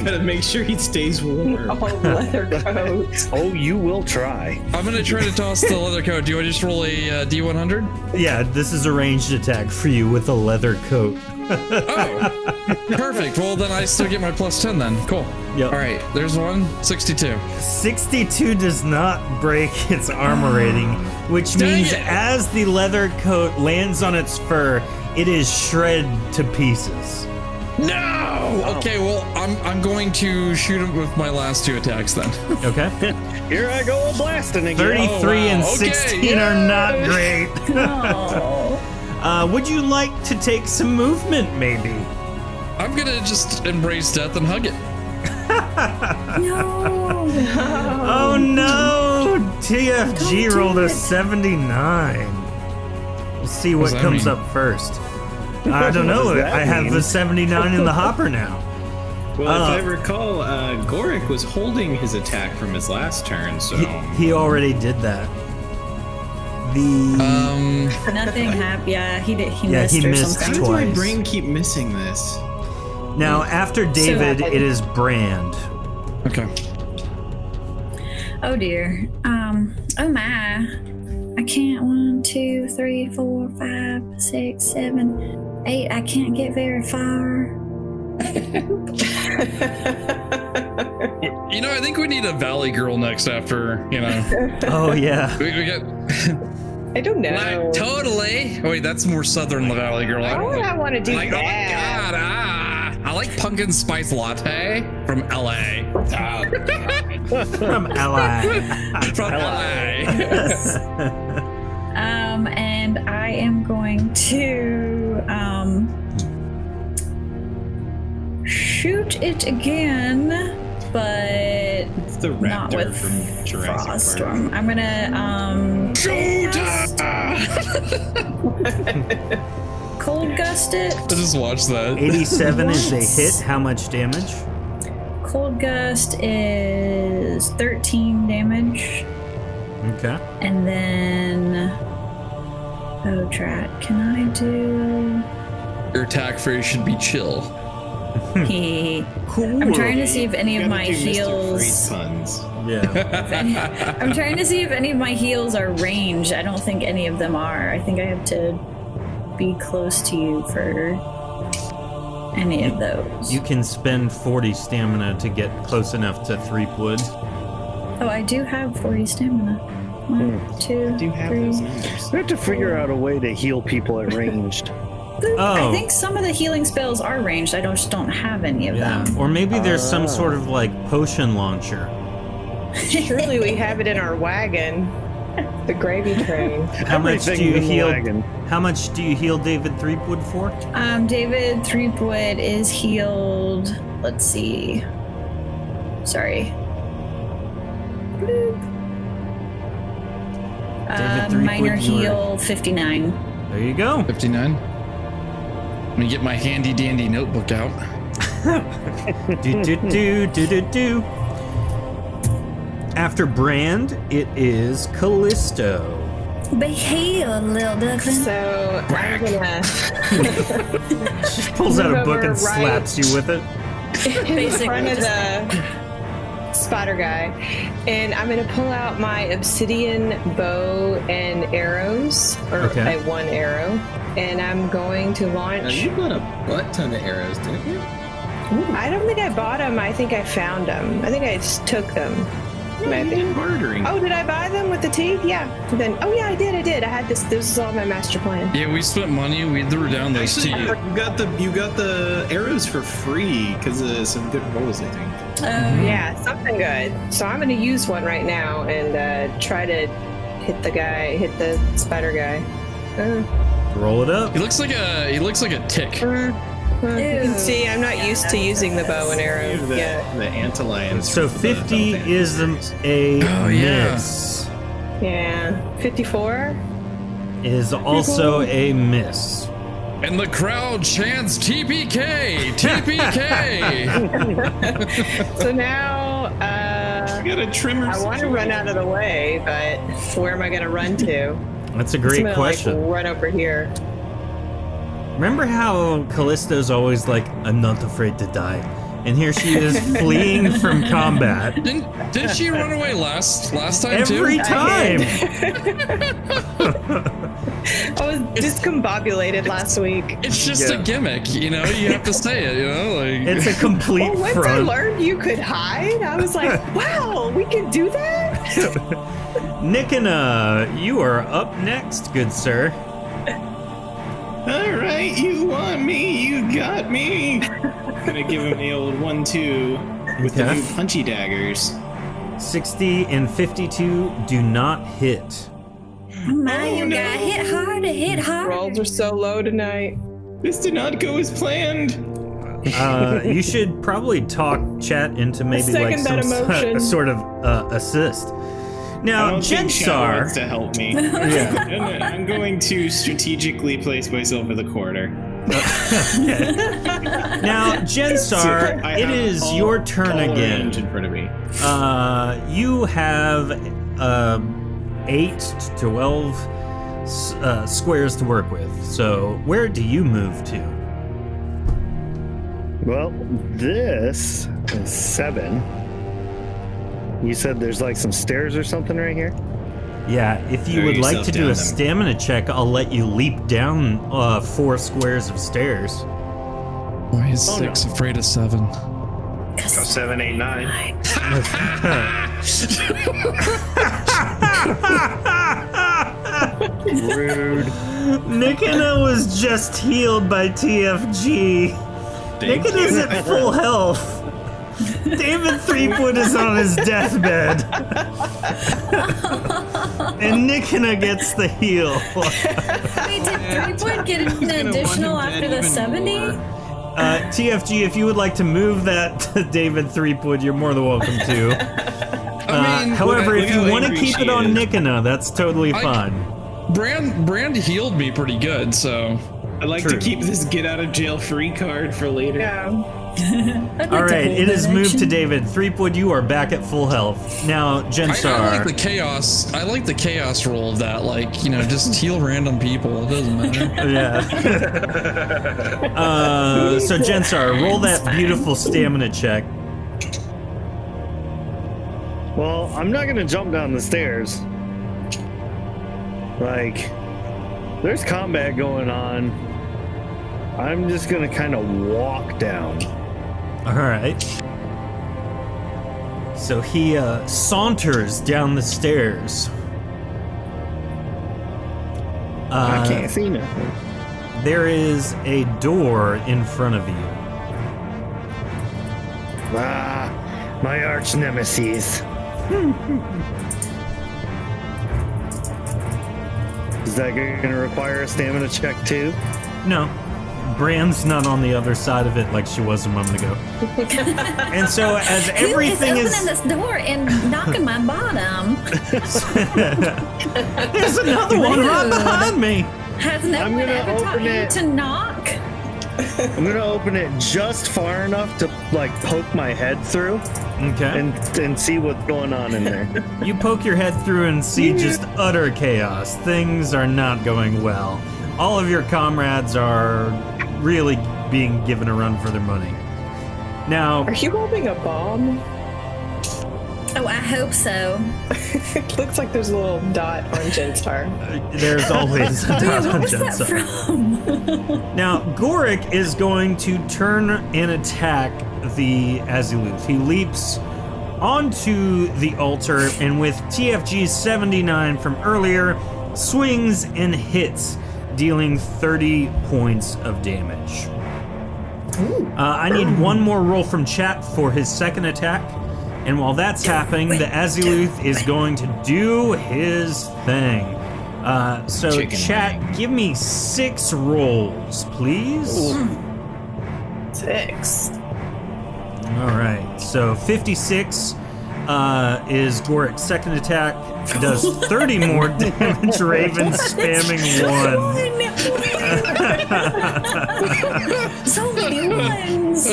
Gotta make sure he stays warm. All leather coats. Oh, you will try. I'm gonna try to toss the leather coat. Do I just roll a D100? Yeah, this is a ranged attack for you with a leather coat. Oh, perfect. Well, then I still get my +10 then. Cool. Yep. All right, there's one. 62. 62 does not break its armor rating, which Dang means it. as the leather coat lands on its fur, it is shred to pieces. No. Okay, well, I'm going to shoot him with my last 2 attacks then. Okay? Here I go blasting again. 33 Oh, wow. and Okay, 16 are not great. Oh. Would you like to take some movement, maybe? I'm gonna just embrace death and hug it. No. Oh no! TFG Don't rolled do a it. 79. We'll see what that comes mean? up first. I don't know. What does that I have mean? a 79 in the hopper now. Well, if I recall, Goric was holding his attack from his last turn, so He already did that. The Nothing happened. Yeah, he did. He Yeah, missed he or missed something. how does my twice. brain keep missing this? now after David, I- it is Brand. Okay. Oh dear. Oh my. I can't. 1, 2, 3, 4, 5, 6, 7, 8. I can't get very far. You know, I think we need a Valley Girl next after, you know. Oh yeah. We got. I don't know. Like, totally. Oh, wait, that's more Southern Valley Girl. Why would I want to do Like, oh my that? god, I like pumpkin spice latte from LA. From LA. From LA. And I am going to shoot it again, but It's the not raptor with from Jurassic Park. Froststorm. I'm gonna cold gust it. I just watched that. 87 is a What? hit. How much damage? Cold gust is 13 damage, Okay. and then oh drat, can I do? Your attack phrase should be chill. Cool. I'm trying to see if any of Gotta my do Mr. Freeze heals. puns. Yeah. I'm trying to see if any of my heals are ranged. I don't think any of them are. I think I have to be close to you for any of those. You can spend 40 stamina to get close enough to Threepwood. Oh, I do have 40 stamina. 1, 2, Do you have 3. those numbers? We have to figure out a way to heal people at ranged. Oh. I think some of the healing spells are ranged. I just don't have any of Yeah. them. Or maybe there's some sort of like potion launcher. Surely we have it in our wagon. The gravy train. How much do Everything's you in the heal? wagon. How much do you heal David Threepwood for? David Threepwood is healed. Let's see. Sorry. David, three Minor would you heal 59. There you go. 59. Let me get my handy dandy notebook out. Do. After Brand, it is Callisto. Behave, little duckling. So I'm gonna She pulls out a Move book and over slaps you with it. in front of the spider guy, and I'm gonna pull out my obsidian bow and arrows, or Okay. one arrow, and I'm going to Now launch. you got a butt ton of arrows, didn't you? I don't think I bought them. I think I found them. I think I just took them. You did bartering. Oh, did I buy them with the teeth? Yeah. Then, oh yeah, I did. I had this. This is all my master plan. Yeah, we spent money. We threw down those Actually, teeth. you got the arrows for free because of some good rolls, I think. Yeah, something good. So I'm gonna use one right now and try to hit the spider guy. Roll it up. He looks like a tick. You can see I'm not used to using the bow and arrow The, yet. the antlions. So from the 50 Final is Fantasy a Oh, yeah. miss. Yeah, 54. Is also a miss. And the crowd chants TPK, TPK. So now You got a trimmer. I want to run out of the way, but where am I going to run to? That's a I'm great gonna, question. Like, run over here. Remember how Callisto's always like, I'm not afraid to die. And here she is fleeing from combat. Didn't she run away last time Every too? time. I was discombobulated last week. It's just a gimmick, you know. You have to say it, you know. Like It's a complete Well, once I front. learned you could hide, I was like, wow, we can do that? Nikana, you are up next, good sir. All right, you want me, you got me. Gonna give him the old 1-2 with the Okay. new punchy daggers. 60 and 52 do not hit. You got hit hard. Rolls are so low tonight. This did not go as planned. You should probably talk chat into maybe like second that some emotion. sort of assist. I Now, don't think Shadow Jensar. wants to help me. Yeah. I'm going to strategically place myself in the corner. Now, Jensar, I it have is all- your turn all again. range in front of me. You have 8 to 12 squares to work with. So, where do you move to? Well, this is 7. You said there's like some stairs or something right here? Yeah, if you Throw would like yourself to do down a them. stamina check, I'll let you leap down 4 squares of stairs. oh, he's 6, afraid of 7. 7, 8, 9. Rude. Nikana was just healed by TFG. Nikana's at full health. David Threepwood is on his deathbed. And Nikana gets the heal. Wait, did 3 get an additional after the 70? TFG, if you would like to move that to David Threepwood, you're more than welcome to. I mean, However, look if how you want to angry keep she it on is. Nikana, that's totally fine. Brand healed me pretty good, so I'd like True. to keep this get out of jail free card for later. Yeah. All right, it is moved to David Threepwood. You are back at full health. Now, I like Jensar. the chaos. I like the chaos roll of that. Like, you know, just heal random people. It doesn't matter. Yeah. So, Jensar, roll that beautiful stamina check. Well, I'm not gonna jump down the stairs. Like, there's combat going on. I'm just gonna kind of walk down. All right. So he saunters down the stairs. I can't see nothing. There is a door in front of you. Ah, my arch nemesis. Is that gonna require a stamina check too? No. Brand's not on the other side of it like she was a moment ago. And so as everything Who is is opening this door and knocking my bottom? there's another one right Rude. behind me. Has no I'm one gonna ever taught open you it. to knock? I'm gonna open it just far enough to like poke my head through Okay. and see what's going on in there. You poke your head through and see just utter chaos. Things are not going well. All of your comrades are really being given a run for their money. Now, Are you holding a bomb? Oh, I hope so. It looks like there's a little dot on Jenstar. there's always a dot Where on was that Jensen. from? Now, Gorik is going to turn and attack the Azyluth. He leaps onto the altar and with TFG 79 from earlier, swings and hits, dealing 30 points of damage. I need one more roll from chat for his second attack. And while that's happening, the Azyluth is going to do his thing. So Chicken chat, wing. give me 6 rolls, please. 6. All right. So 56 is Gorik's second attack. Does 30 more damage. Raven spamming 1. So many ones.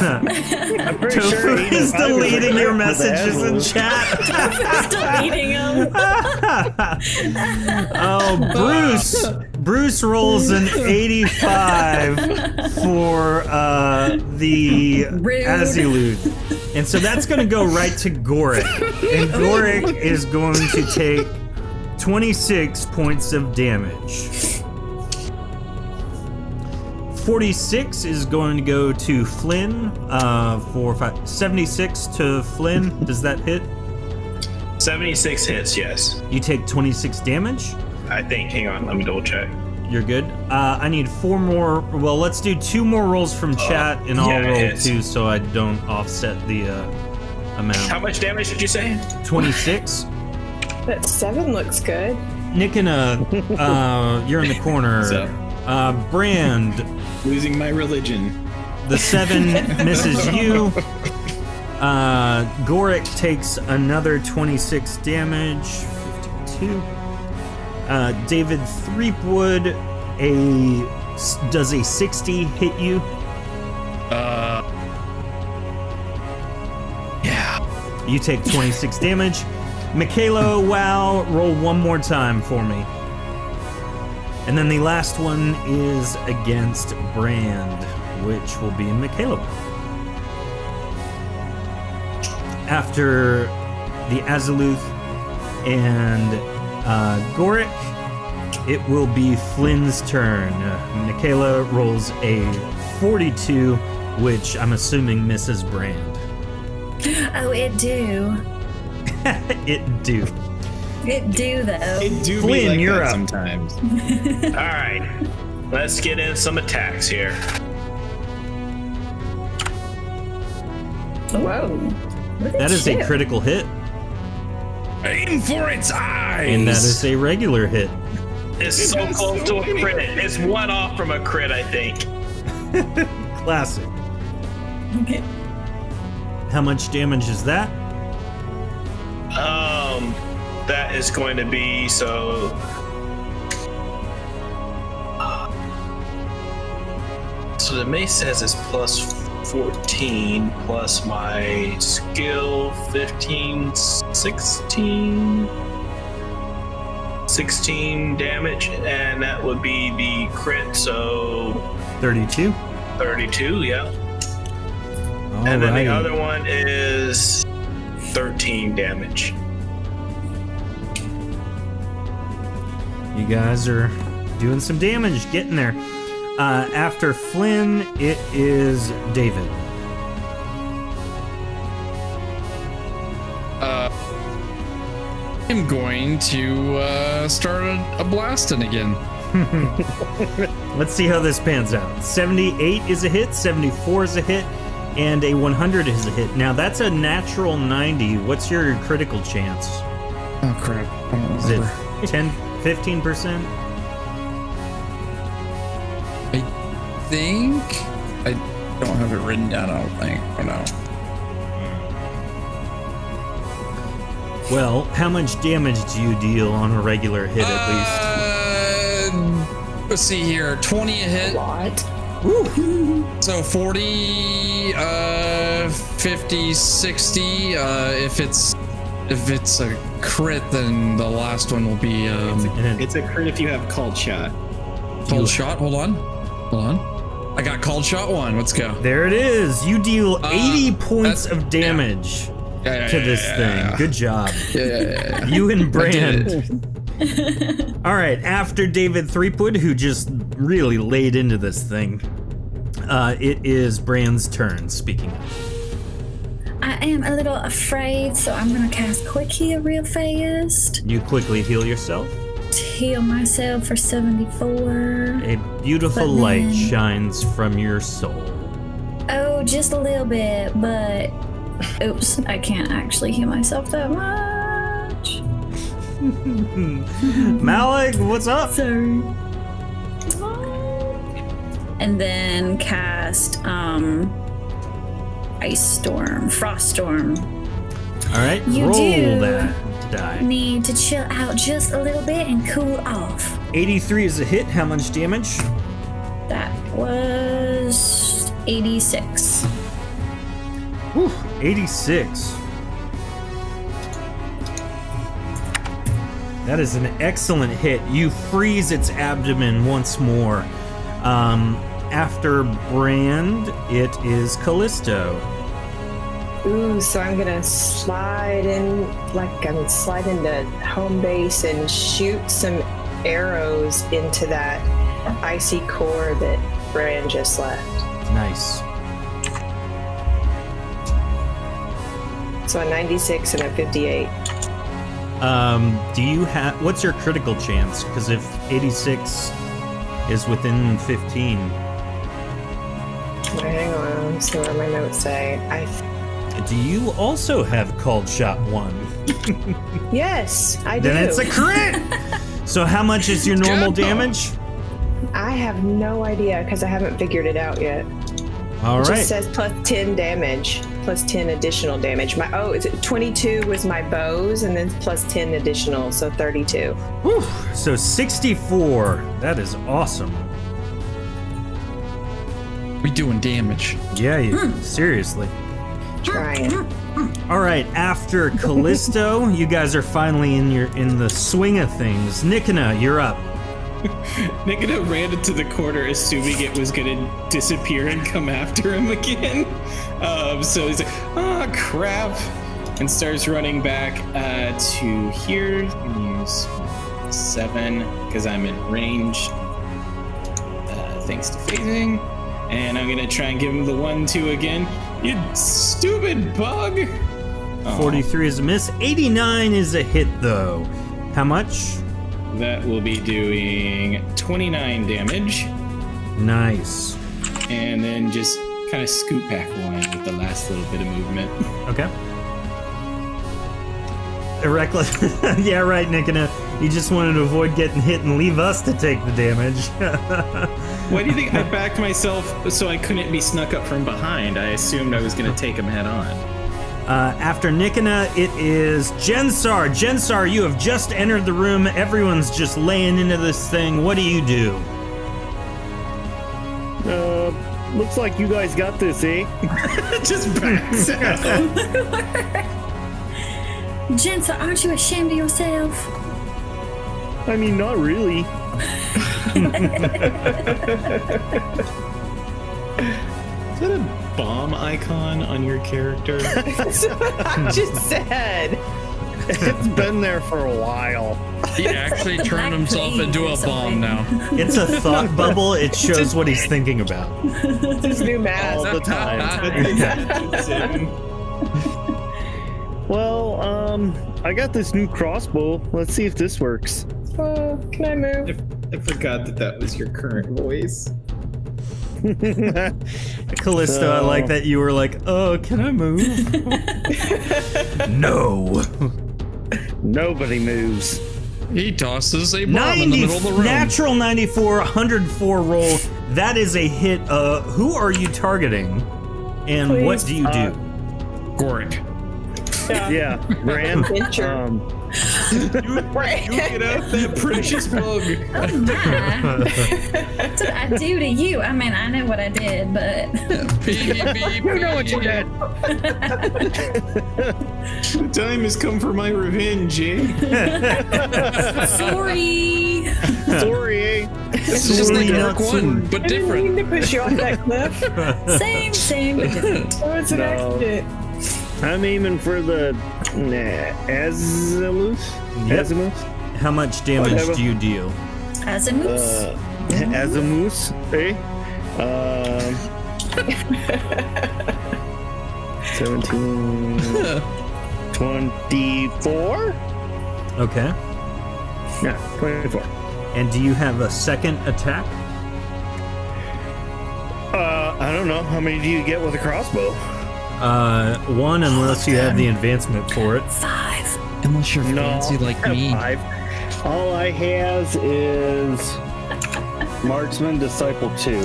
I'm pretty Tofu sure is I was deleting your right for the messages in Azyluth. chat. Deleting them. Oh, Bruce rolls an 85 for the Rude. Azyluth. And so that's going to go right to Gorik. And Gorik is going to take 26 points of damage. 46 is going to go to Flynn for 76 to Flynn. Does that hit? 76 hits, yes. You take 26 damage. I think. Hang on, let me double check. You're good. I need 4 more. Well, let's do 2 more rolls from chat, and I'll yeah, it roll hits. 2 so I don't offset the amount. How much damage did you say? 26. That 7 looks good. Nick and you're in the corner. So? Brand, Losing my religion. the 7 misses you. Gorik takes another 26 damage. 52. David Threepwood, does a 60 hit you? Yeah. You take 26 damage. Michaela, wow, roll one more time for me. And then the last one is against Brand, which will be Michaela. After the Azyluth and Gorik, it will be Flynn's turn. Michaela rolls a 42, which I'm assuming misses Brand. Oh, it do. It do. It do, though. It do Flynn, be like you're that up. sometimes. All right, let's get in some attacks here. Whoa. Look at That is you. a critical hit, Aim for its eyes. and that is a regular hit. It's so close to a crit. It's one off from a crit, I think. Classic. Okay. How much damage is that? That is going to be so. So the mace says it's plus 14 plus my skill 15, 16 damage, and that would be the crit, so 32. 32, yeah. And then the Alrighty. other one is 13 damage. You guys are doing some damage, getting there. After Flynn, it is David. I'm going to start a blasting again. Let's see how this pans out. 78 is a hit, 74 is a hit, and a 100 is a hit. Now that's a natural 90. What's your critical chance? Oh crap! I don't Is it remember. 10, 15%? I think I don't have it written down. I don't think. Oh no. Well, how much damage do you deal on a regular hit at Let's see here. 20 a hit. A lot. So 40, 50, 60. If it's a crit, then the last one will be It's a crit if you have called shot. called shot. Hold on. I got called shot 1. Let's go. There it is. You deal 80 points of damage to this thing. Good job. Yeah. You and Brand. All right, after David Threepwood, who just really laid into this thing, it is Brand's turn. Speaking of. I am a little afraid, so I'm gonna cast Quick Heal real fast. You quickly heal yourself. Heal myself for 74. A beautiful But light then- shines from your soul. Oh, just a little bit, but oops, I can't actually heal myself that much. Malik, what's up? Sorry. And then cast Ice Storm, Frost Storm. All right, You roll do. that die. Need to chill out just a little bit and cool off. 83 is a hit. How much damage? That was 86. Whew, 86. That is an excellent hit. You freeze its abdomen once more. After Brand, it is Callisto. Ooh, so I'm gonna slide in, like I'm sliding into home base and shoot some arrows into that icy core that Bran just left. Nice. So a 96 and a 58. Do you have? What's your critical chance? Because if 86 is within 15, Hang on, so what do my notes say? do you also have called shot 1? Yes, I do. Then it's a crit. So how much is your normal Good. damage? I have no idea because I haven't figured it out yet. All It right. just says plus 10 damage, plus 10 additional damage. Is it 22 was my bows, and then plus 10 additional, so 32. Whew. So 64. That is awesome. We doing damage. Yeah, seriously. Trying. All right, after Callisto, you guys are finally in the swing of things. Nikina, you're up. Nikita ran into the corner assuming it was gonna disappear and come after him again. So he's like, oh crap, and starts running back to here. Use 7 because I'm in range. Thanks to phasing. And I'm gonna try and give him the 1-2 again. You stupid bug! Aw, 43 is a miss. 89 is a hit, though. How much? that will be doing 29 damage. Nice. And then just kind of scoot back one with the last little bit of movement. Okay. Reckless. Yeah, right, Nikina. You just wanted to avoid getting hit and leave us to take the damage. Why do you think I backed myself so I couldn't be snuck up from behind? I assumed I was going to take him head on. After Nikina, it is Jensar. Jensar, you have just entered the room. Everyone's just laying into this thing. What do you do? Looks like you guys got this, eh? Just backs out. Jensa, aren't you ashamed of yourself? I mean, not really. Is that a bomb icon on your character? That's what I just said. It's been there for a while. He actually The turned Black himself Plague into or a bomb something. now. It's a thought bubble. It shows what he's thinking about. This new mask. All the time. Well, I got this new crossbow. Let's see if this works. Oh, can I move? I forgot that was your current voice. Callisto, I like that you were like, oh, can I move? No. Nobody moves. He tosses a bomb in the middle of the room. Natural 94, 104 roll. That is a hit. Who are you targeting? And what do you do? Goric. Yeah, Rand. Venture. You get out that precious bug. Oh my. That's what I do to you. I mean, I know what I did, but You know what you did. The time has come for my revenge, eh? sorry. Sorry. This is just like Sorry, Goric not 1, but I didn't different. mean to push you off that cliff. Same, but different. Oh, it's an No. accident. I'm aiming for the Azyluth. Yep. Azimuth? How much damage Whatever. do you deal? As a moose. Azimuth, eh? 17, 24? Okay. Yeah, 24. And do you have a second attack? I don't know. How many do you get with a crossbow? One, unless you have the advancement for it. 5. Unless you're No, fancy like I have me. 5. All I has is Marksman Disciple 2.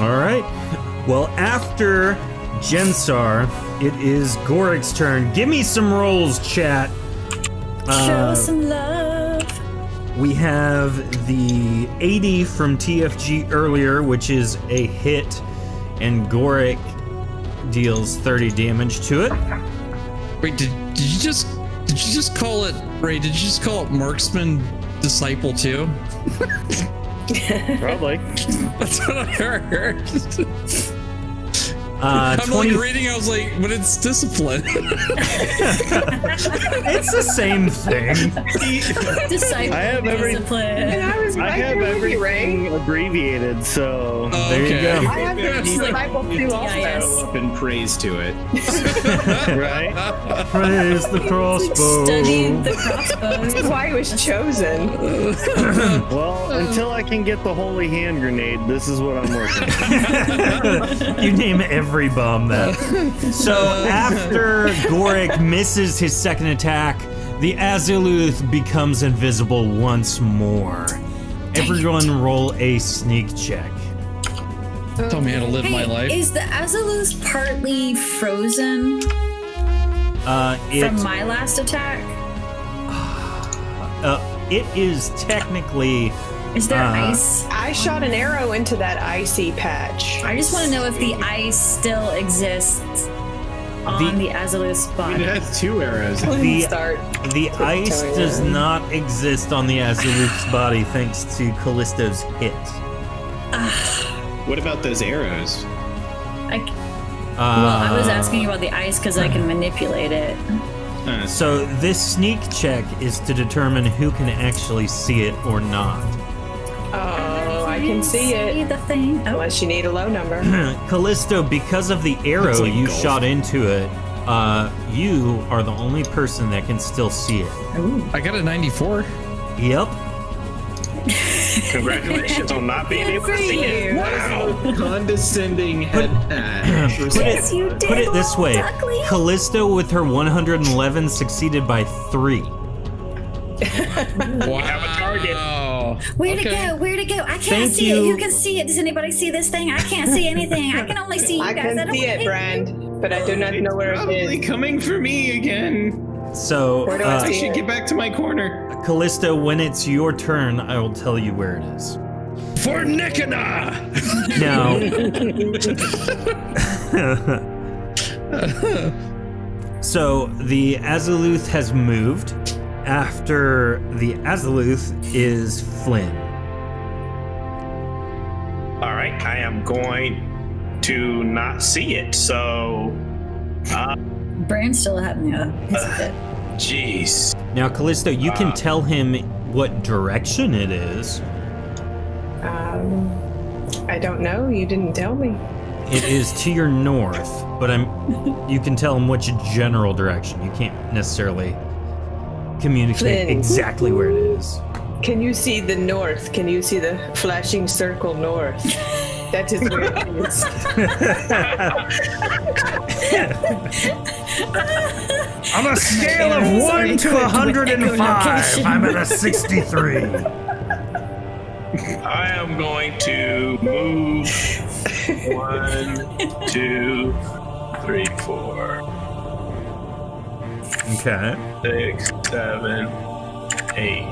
All right. Well, after Jensar, it is Gorik's turn. Give me some rolls, chat. Show some love. We have the 80 from TFG earlier, which is a hit, and Gorik deals 30 damage to it. Wait, did you just call it Ray? Did you just call it Marksman Disciple 2? Probably. That's what I heard. I'm 20. like reading, I was like, but it's discipline. It's the same thing. Disciple I have every- And discipline. I was I right have there with you, Ray. everything abbreviated, so. Oh, There you go. I have the disciple too also. Yes. Up in praise to it. Right? Praise the crossbow. Studied the crossbow. That's why he was chosen. Well, until I can get the holy hand grenade, this is what I'm working on. You name every bomb that. So after Gorik misses his second attack, the Azyluth becomes invisible once more. Everyone roll a sneak check. Tell me how to live my Hey, life. is the Azyluth partly frozen from my last attack? It is technically Is there ice? I shot an arrow into that icy patch. I just want to know if the ice still exists on the Azyluth's It body. has 2 arrows. the Start. the ice does not exist on the Azyluth's body thanks to Callisto's hit. What about those arrows? Well, I was asking you about the ice because I can manipulate it. So this sneak check is to determine who can actually see it or not. Oh, I can see See it. the thing. Oh, Unless you need a low number. Callisto, because of the arrow It's like you golf. shot into it, you are the only person that can still see it. I got a 94. Yep. Congratulations on not being able to Good for see it. you. Wow. Condescending head pat. Yes, you did, Put it this little way. duckling. Callisto with her 111 succeeded by 3. Wow. have a target. Where'd it go? Where'd it go? I can't Thank see you. it. Who can see it? Does anybody see this thing? I can't see anything. I can only see you I guys. can don't see it, hate Brand, but I do not know where it Probably is. coming for me again. So, Where do I I see should it? get back to my corner. Callisto, when it's your turn, I will tell you where it is. For Nikana! Now, so the Azyluth has moved. After the Azyluth is Flynn. All right, I am going to not see it. So, Brand's still having his fit. jeez. Now, Callisto, you can tell him what direction it is. I don't know. You didn't tell me. It is to your north, but you can tell him which general direction. You can't necessarily communicate Flynn. exactly where it is. Can you see the north? Can you see the flashing circle north? That is where it is. On a scale of 1 to 105, I'm at a 63. I am going to move 1, 2, 3, 4, Okay. 6, 7, 8.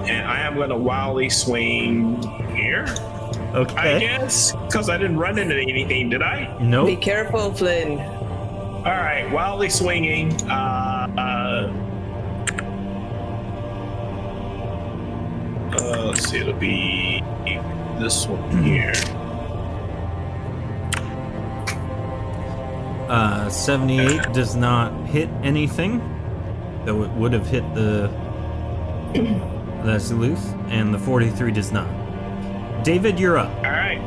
And I am going to wildly swing here, I Okay. guess, because I didn't run into anything, did I? Be Nope. careful, Flynn. All right, wildly swinging. Let's see, it'll be this one here. 78 does not hit anything, though it would have hit the Azyluth, and the 43 does not. David, you're up. All right.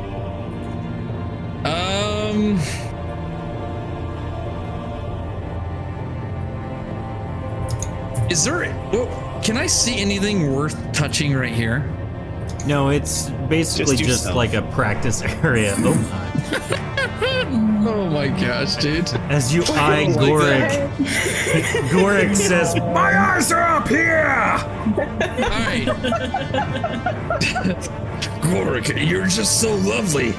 Is there? Can I see anything worth touching right here? No, it's basically Just just yourself. like a practice area. Oh my. Oh my gosh, dude! As you eye Gorik, Gorik says, "My eyes are up here." Alright. Gorik, you're just so lovely.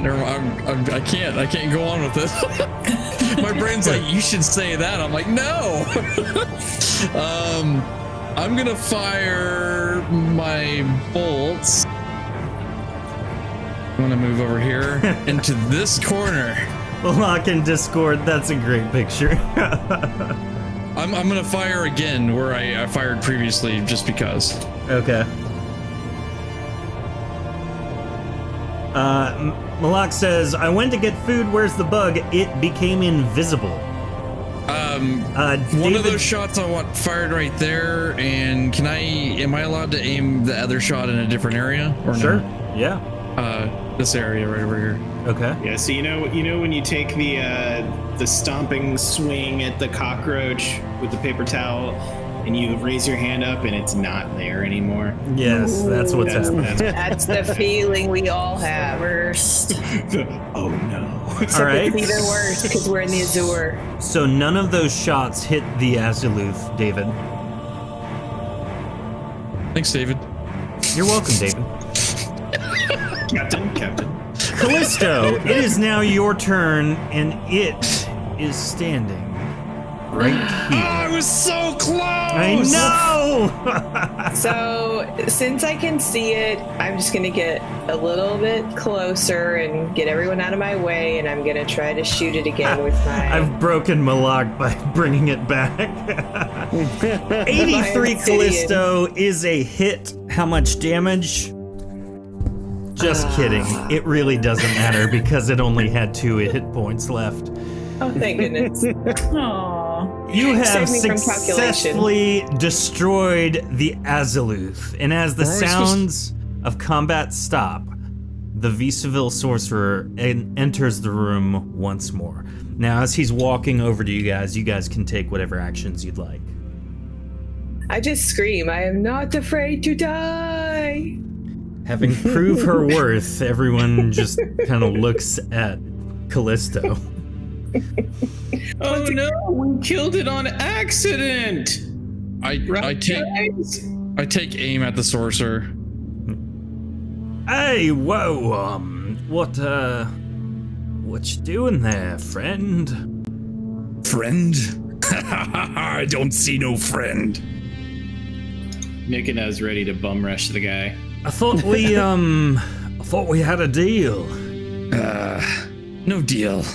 Never mind, I can't go on with this. My brain's like, you should say that. I'm like, no. I'm gonna fire my bolts. I'm gonna move over here into this corner. Lock in Discord. That's a great picture. I'm gonna fire again where I fired previously, just because. Okay. Malak says, "I went to get food. Where's the bug? It became invisible." One David, of those shots I want fired right there, and am I allowed to aim the other shot in a different area or Sure. no? Yeah. This area right over here. Okay. Yeah, so you know when you take the stomping swing at the cockroach with the paper towel, and you raise your hand up and it's not there anymore. Yes, that's what's happening. That's the feeling we all have. Worst. Oh no. All right. It's even worse because we're in the Azure. So none of those shots hit the Azyluth, David. Thanks, David. You're welcome, David. Captain. Callisto, it is now your turn, and it is standing right here. I was so close. I know. So since I can see it, I'm just gonna get a little bit closer and get everyone out of my way, and I'm gonna try to shoot it again with my. I've broken Malak by bringing it back. 83 Callisto is a hit. How much damage? Just kidding. It really doesn't matter because it only had 2 hit points left. Oh, thank goodness. Aww. You have Save me from successfully destroyed the Azyluth, and as the We're always sounds of combat stop, the Visaville sorcerer enters the room once more. Now, as he's walking over to you guys can take whatever actions you'd like. I just scream, I am not afraid to die. Having proved her worth, everyone just kind of looks at Callisto. Oh no, we killed it on accident. I take aim at the sorcerer. Hey, whoa, what you doing there, friend? Friend? I don't see no friend. Nikina's ready to bum rush the guy. I thought we had a deal. No deal.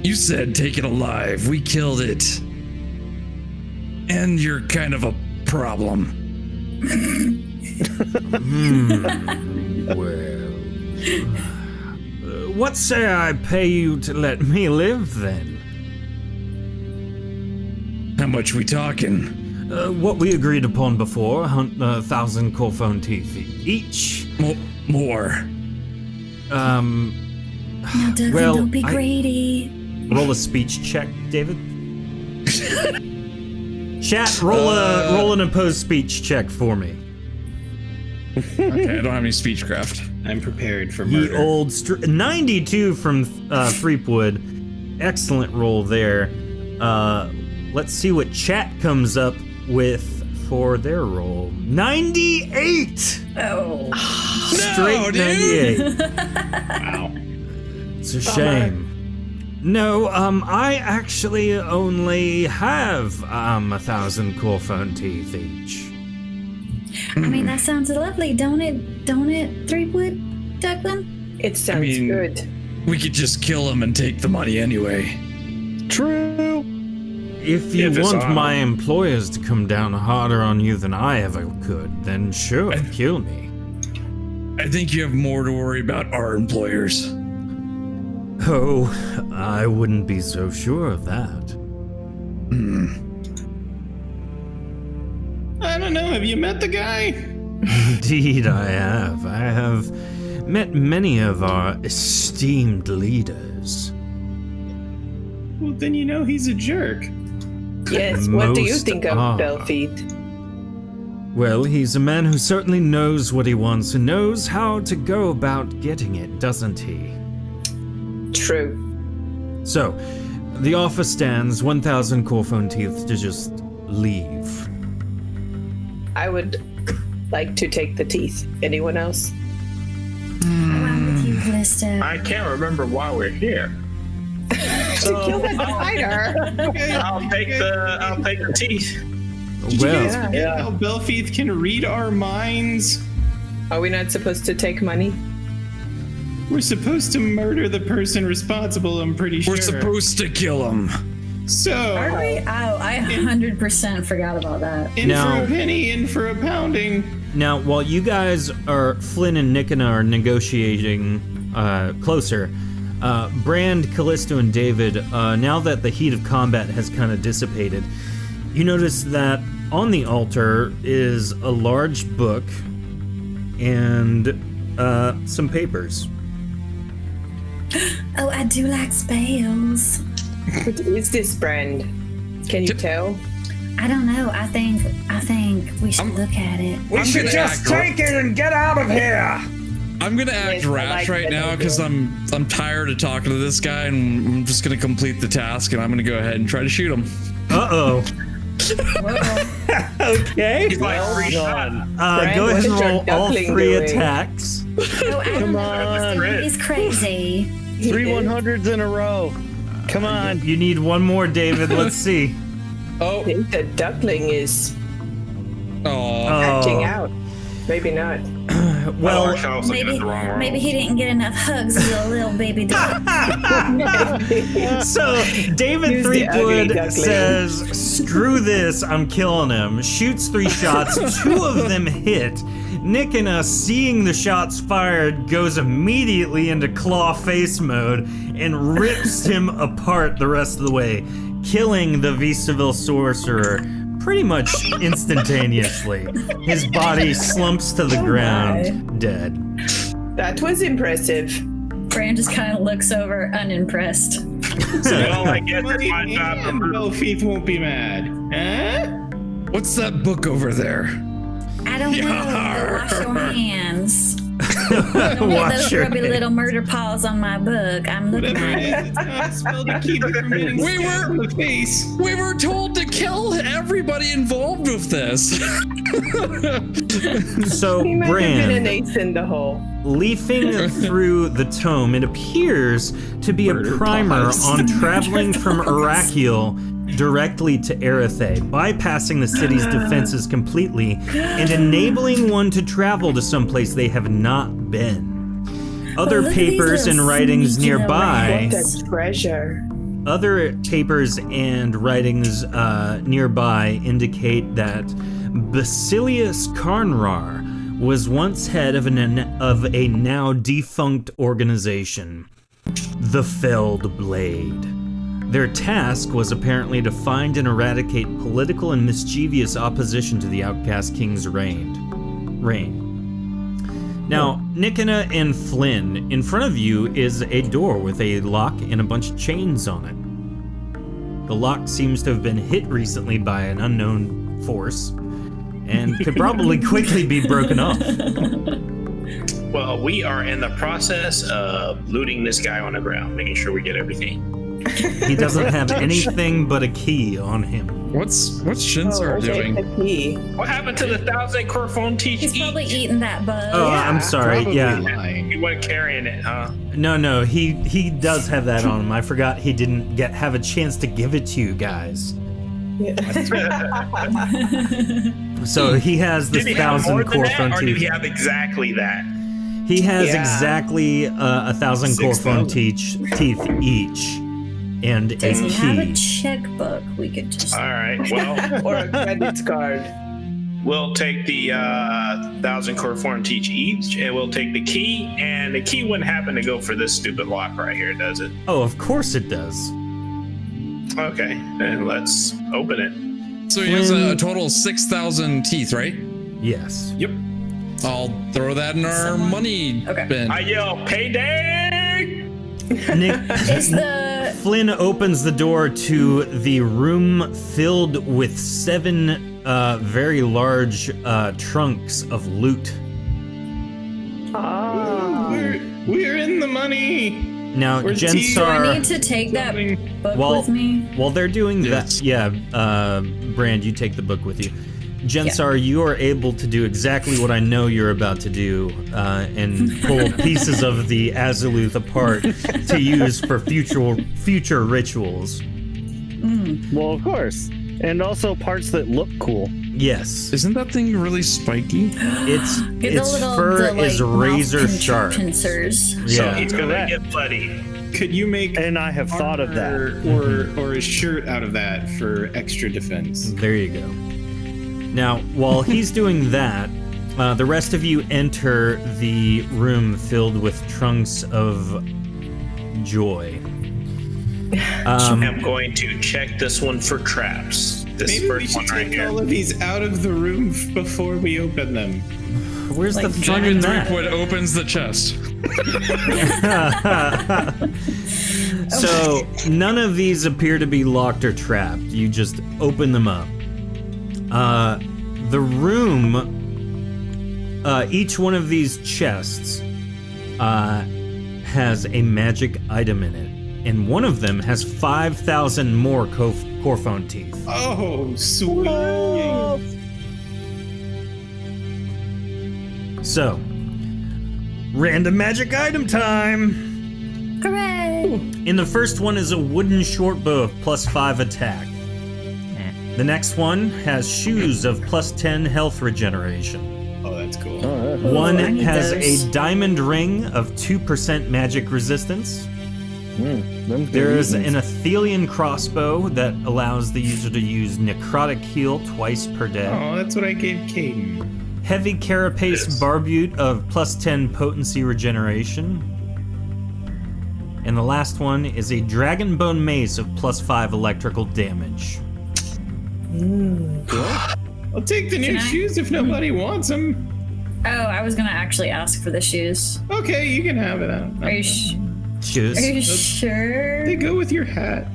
You said take it alive. We killed it. And you're kind of a problem. Well, what say I pay you to let me live then? How much we talking? What we agreed upon before, 1,000 Corphone teeth each. More. Now, Devin, Well, don't be I- greedy. Roll a speech check, David. Chat, roll an opposed speech check for me. Okay, I don't have any speechcraft. I'm prepared for Ye murder. old 92 from Threepwood. Excellent roll there. Let's see what chat comes up with for their roll. 98! Oh. Straight dude. 98. Wow. It's a shame. No, I actually only have 1,000 core phone teeth each. I mean, that sounds lovely, don't it? Don't it, Threepwood, Declan? It sounds mean- good. We could just kill him and take the money anyway. True. If you If it's want on my employers to come down harder on you than I ever could, then sure, kill me. I think you have more to worry about our employers. Oh, I wouldn't be so sure of that. I don't know. Have you met the guy? Indeed, I have. I have met many of our esteemed leaders. Well, then you know he's a jerk. Yes, what do you Most think of are. Belfeet? Well, he's a man who certainly knows what he wants and knows how to go about getting it, doesn't he? True. So, the offer stands 1,000 core phone teeth to just leave. I would like to take the teeth. Anyone else? I'm with you, Callisto. I can't remember why we're here. To kill that spider. I'll take the teeth. Did Well, you guys forget how Belfeeth can read our minds? Are we not supposed to take money? We're supposed to murder the person responsible, I'm pretty sure. We're supposed to kill him. So, Are we? Oh, I 100% forgot about that. in Now- for a penny, in for a pounding. now, while you guys are, Flynn and Nickena are negotiating closer, Brand, Callisto, and David, now that the heat of combat has kind of dissipated, you notice that on the altar is a large book and some papers. Oh, I do like spells. What is this brand? Can you tell? I don't know. I think we should look at it. We should just take it and get out of here. I'm gonna act Yes, I rash like right that now because idea. I'm tired of talking to this guy, and I'm just gonna complete the task, and I'm gonna go ahead and try to shoot him. Uh-oh. Okay. He's like free shot. Brand, Go what ahead is and your roll all duckling 3 doing? attacks. Oh, I don't know. Crit. He's crazy. 3 100s in a row. Come on. You need one more, David. Let's see. I Oh, think the duckling is oh, acting out. Maybe not. Well, Actually, I was looking at the wrong roll. Maybe he didn't get enough hugs, little baby duck. so David Use the ugly Threepwood duckling. says, "Screw this! I'm killing him." Shoots 3 shots. 2 of them hit. Nickena, seeing the shots fired, goes immediately into claw face mode and rips him apart the rest of the way, killing the Visaville sorcerer pretty much instantaneously. His body slumps to the ground, dead. That was impressive. Fran just kind of looks over, unimpressed. Well, I guess it's my Money job to and prove Belfeeth won't be mad. Huh? what's that book over there? I don't know. But wash your hands. Don't get Wash those your grubby hands. little murder paws on my book. I'm looking Whatever at it it. is, it's not a spell to keep it from getting We stabbed were- in the face. We were told to kill everybody involved with this. So, He might have been an Brand, ace in the hole. leafing through the tome, it appears to be a Murder primer paws. on traveling from Arakiel directly to Erethe, bypassing the city's defenses completely and enabling one to travel to someplace they have not been. Other look at these papers little and writings sneaky little nearby. rats. What a treasure. Other papers and writings nearby indicate that Basilius Carnrar was once head of a now defunct organization, the Felled Blade. Their task was apparently to find and eradicate political and mischievous opposition to the outcast king's reign. Now, Nickena and Flynn, in front of you is a door with a lock and a bunch of chains on it. The lock seems to have been hit recently by an unknown force, and could probably quickly be broken off. Well, we are in the process of looting this guy on the ground, making sure we get everything. He doesn't have anything but a key on him. What's Shinsar doing? What happened to the 1,000 core phone teach? He's probably eating that bug. Oh, I'm sorry. Probably Yeah. lying. He wasn't carrying it, huh? No, he does have that on him. I forgot he didn't have a chance to give it to you guys. So he has this Did he have 1,000 more than core that, phone or did he teeth. have exactly that? He has Yeah. exactly 1,000 core phone 6,000. teeth each, and a Does he have a key. checkbook? We could just. All right, well, Or a credit card. we'll take the 1,000 core form teach each, and we'll take the key, and the key wouldn't happen to go for this stupid lock right here, does it? Oh, of course it does. Okay, then let's open it. So he has a total of 6,000 teeth, right? Yes. Yep. I'll throw that in our money Okay. bin. I yell, payday! Nick, Is the Flynn opens the door to the room filled with 7 very large trunks of loot. We're in the money. Now, We're do I Jensar, need to take that book Well- with me? while they're doing Yes. that, yeah, Brand, you take the book with you. Jensar, you are able to do exactly what I know you're about to do, and pull pieces of the Azyluth apart to use for future rituals. Well, of course. And also parts that look cool. Yes, Isn't that thing really spiky? its Get the its little fur the, like, is razor mouth sharp. pincers. So Yeah. he's gonna Correct. get bloody. Could you make And I have thought of that. or a shirt out of that for extra defense? There you go. Now, while he's doing that, the rest of you enter the room filled with trunks of joy. I'm going to check this one for traps. This Maybe we first should one right take here. all of these out of the room before we open them. Where's the Like fun in that? Drinkwood opens the chest. So none of these appear to be locked or trapped. You just open them up. The room, each one of these chests has a magic item in it, and one of them has 5,000 more Corphone teeth. Oh, sweet! So, random magic item time! Hooray! In the first one is a wooden short bow of +5 attack. The next one has shoes of +10 health regeneration. Oh, that's cool. One I need has those. a diamond ring of 2% magic resistance. Them's There good is evenings. an Athelian crossbow that allows the user to use necrotic heal twice per day. Oh, that's what I gave Caden. Heavy carapace Yes. barbute of +10 potency regeneration. And the last one is a dragon bone mace of +5 electrical damage. I'll take the new Can I- shoes if nobody wants them. Oh, I was gonna actually ask for the shoes. Okay, you can have it. Are you, Shoes. are you sure? They go with your hat.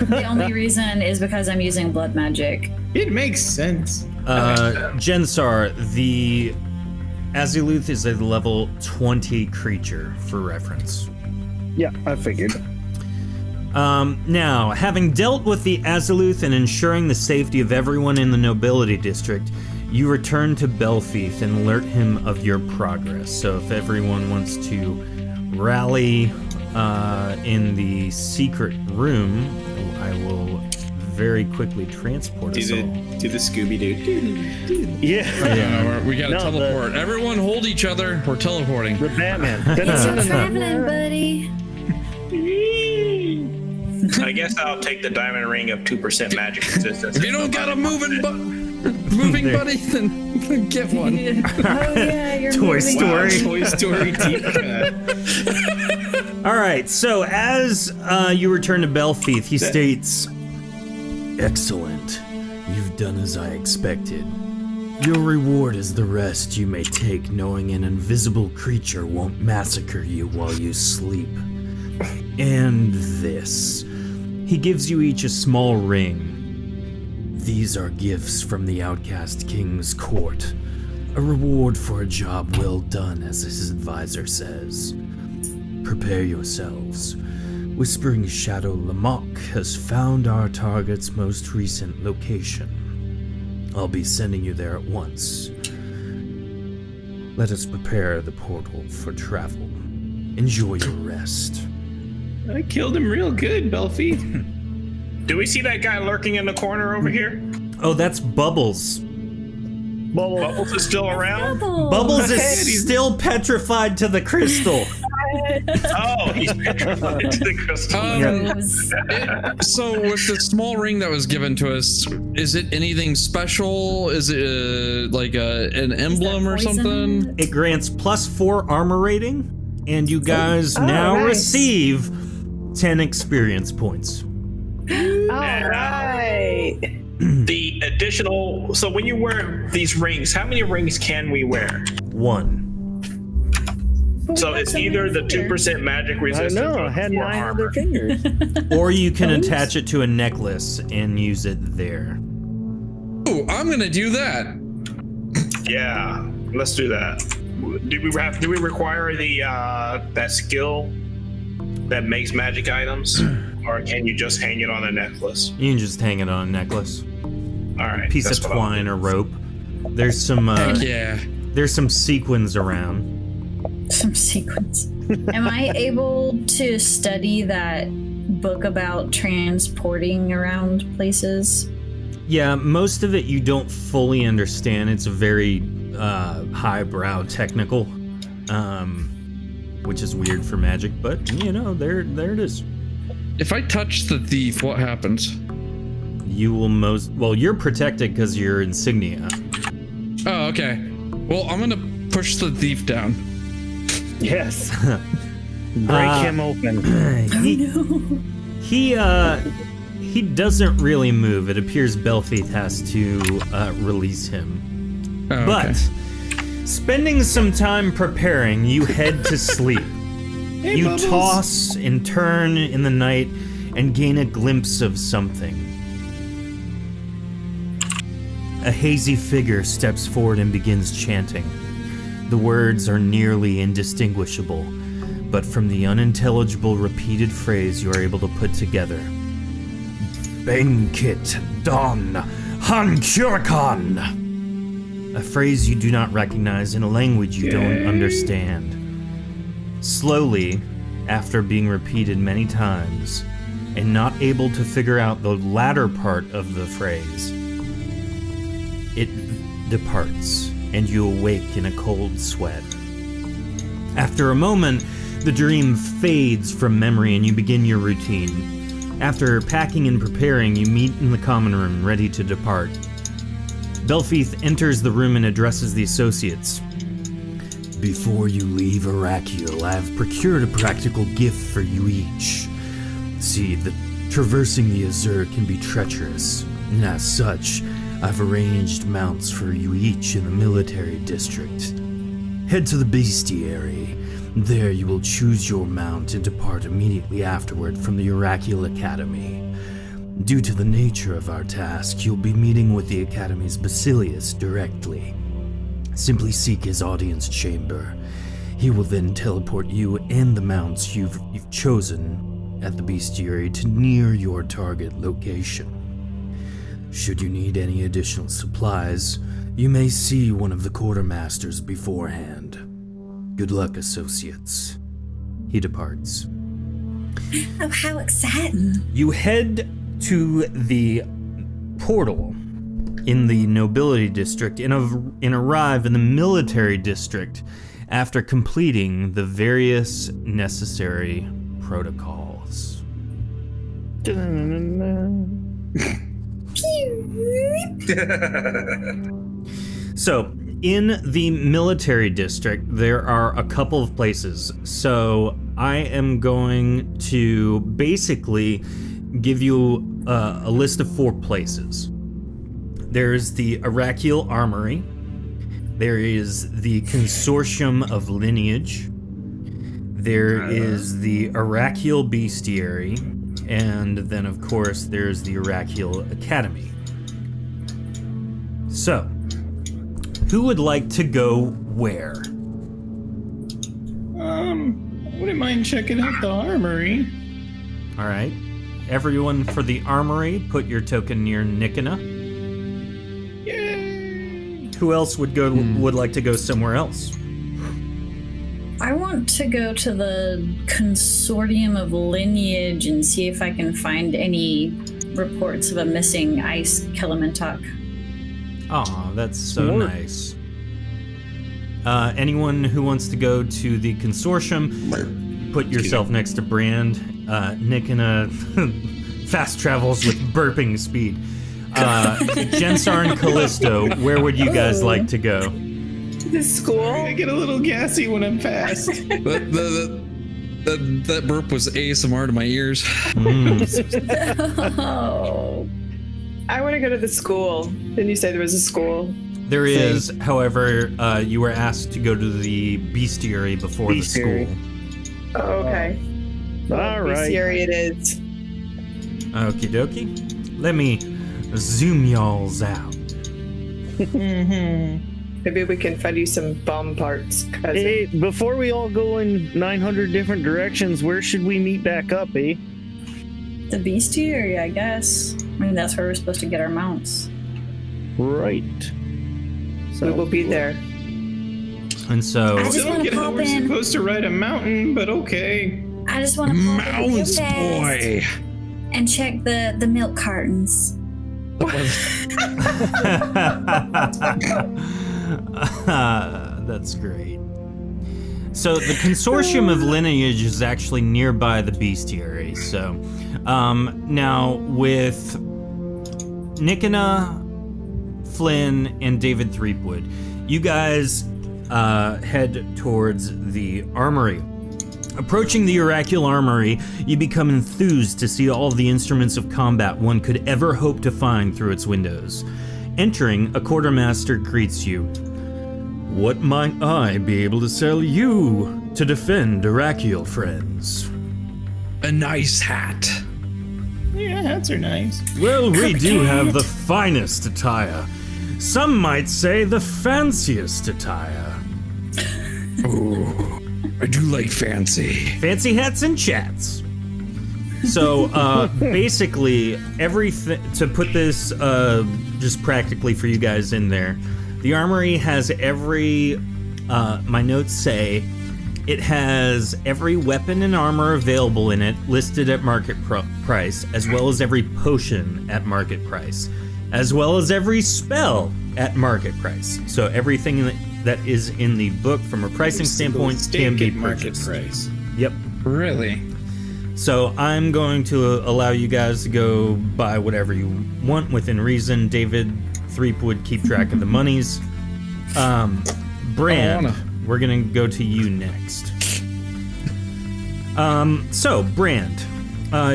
The only reason is because I'm using blood magic. It makes sense. Jensar, the Azyluth is a level 20 creature for reference. Yeah, I figured. Now, having dealt with the Azyluth and ensuring the safety of everyone in the nobility district, you return to Belfieth and alert him of your progress. So if everyone wants to rally in the secret room, I will very quickly transport us all. Do the Scooby Doo. Yeah. We gotta No, teleport. Everyone hold each other. We're teleporting. The Batman. It's your traveling buddy. I guess I'll take the diamond ring of 2% magic resistance. If you don't got a moving buddy, then get one. Oh yeah, you're Toy moving. Story. Toy Story deep cut. All right, so as you return to Belfieth, he states, "Excellent. You've done as I expected. Your reward is the rest you may take, knowing an invisible creature won't massacre you while you sleep. And this." He gives you each a small ring. These are gifts from the Outcast King's court. A reward for a job well done, as his advisor says. Prepare yourselves. Whispering Shadow Lamok has found our target's most recent location. I'll be sending you there at once. Let us prepare the portal for travel. Enjoy your rest. I killed him real good, Belfie. Do we see that guy lurking in the corner over here? Oh, that's Bubbles. Bubbles is still around? Bubbles is still petrified to the crystal. Oh, he's petrified to the crystal. So with the small ring that was given to us, is it anything special? Is it like an emblem or poison? something? It grants +4 armor rating, and you guys now nice. receive 10 experience points. All right. The additional. So when you wear these rings, how many rings can we wear? 1. So it's either the 2% magic I resistance. know. or I had 4 9 armor. other fingers. Or you can attach it to a necklace and use it there. Ooh, I'm gonna do that. Yeah, let's do that. Do we require the that skill that makes magic items, or can you just hang it on a necklace? You can just hang it on a necklace. All right, Piece that's of what I'll twine do. or rope. There's some Yeah. there's some sequins around. Some sequence. Am I able to study that book about transporting around places? Yeah, most of it you don't fully understand. It's very highbrow technical, which is weird for magic, but you know, there it is. If I touch the thief, what happens? You will you're protected because you're insignia. Oh, okay. Well, I'm gonna push the thief down. Yes. Break him open. He doesn't really move. It appears Belfeath has to release him. Oh, okay. But spending some time preparing, you head to sleep. You Bubbles. toss and turn in the night and gain a glimpse of something. A hazy figure steps forward and begins chanting. The words are nearly indistinguishable, but from the unintelligible repeated phrase you are able to put together. Benkit Don Hankurkan. A phrase you do not recognize in a language you don't understand. Slowly, after being repeated many times, and not able to figure out the latter part of the phrase, it departs, and you awake in a cold sweat. After a moment, the dream fades from memory and you begin your routine. After packing and preparing, you meet in the common room, ready to depart. Belfeath enters the room and addresses the associates. Before you leave Arakiel, I have procured a practical gift for you each. See, traversing the Azur can be treacherous, and as such, I've arranged mounts for you each in the military district. Head to the bestiary. There you will choose your mount and depart immediately afterward from the Arakiel Academy. Due to the nature of our task, you'll be meeting with the Academy's Basilius directly. Simply seek his audience chamber. He will then teleport you and the mounts you've chosen at the bestiary to near your target location. Should you need any additional supplies, you may see one of the quartermasters beforehand. Good luck, associates. He departs. Oh, how exciting. You head to the portal in the nobility district and arrive in the military district after completing the various necessary protocols. So, in the military district, there are a couple of places. So, I am going to basically give you a list of 4 places. There's the Arakiel Armory. There is the Consortium of Lineage. There is the Arakiel Bestiary. And then, of course, there's the Arakiel Academy. So, who would like to go where? I wouldn't mind checking out the armory. All right. Everyone for the armory, put your token near Nikina. Yay! Who else would like to go somewhere else? I want to go to the Consortium of Lineage and see if I can find any reports of a missing ice Kelementok. Aw, that's so nice. Anyone who wants to go to the consortium, put yourself next to Brand. Nikina fast travels with burping speed. Jensar and Callisto, where would you guys like to go? The school? I get a little gassy when I'm fast. That burp was ASMR to my ears. Oh. I want to go to the school. Didn't you say there was a school? There is, however, you were asked to go to the bestiary before Bestiary. the school. Oh, okay. All right. Bestiary it is. Okie dokie. Let me zoom y'alls out. Maybe we can find you some bomb parts. Cousin. Hey, before we all go in 900 different directions, where should we meet back up, eh? The bestiary, I guess. I mean, that's where we're supposed to get our mounts. Right. We will be there. And so, I just Don't want to get how pop we're in. supposed to ride a mountain, but okay. I just want to pop in real Mounds fast boy. and check the milk cartons. that's great. So the consortium of lineage is actually nearby the bestiary. So now with Nikina, Flynn, and David Threepwood, you guys head towards the armory. Approaching the Oracle Armory, you become enthused to see all of the instruments of combat one could ever hope to find through its windows. Entering, a quartermaster greets you. What might I be able to sell you to defend Oracle, friends? A nice hat. Yeah, hats are nice. Well, we do have the finest attire. Some might say the fanciest attire. Oh, I do like fancy. Fancy hats and chats. So basically, everything, to put this just practically for you guys in there, the armory has every, my notes say, it has every weapon and armor available in it listed at market price, as well as every potion at market price, as well as every spell at market price. So everything that is in the book from a pricing standpoint can be market purchased. price. Yep. Really? So I'm going to allow you guys to go buy whatever you want within reason. David Threepwood, keep track of the monies. Brand, we're gonna go to you next. So Brand,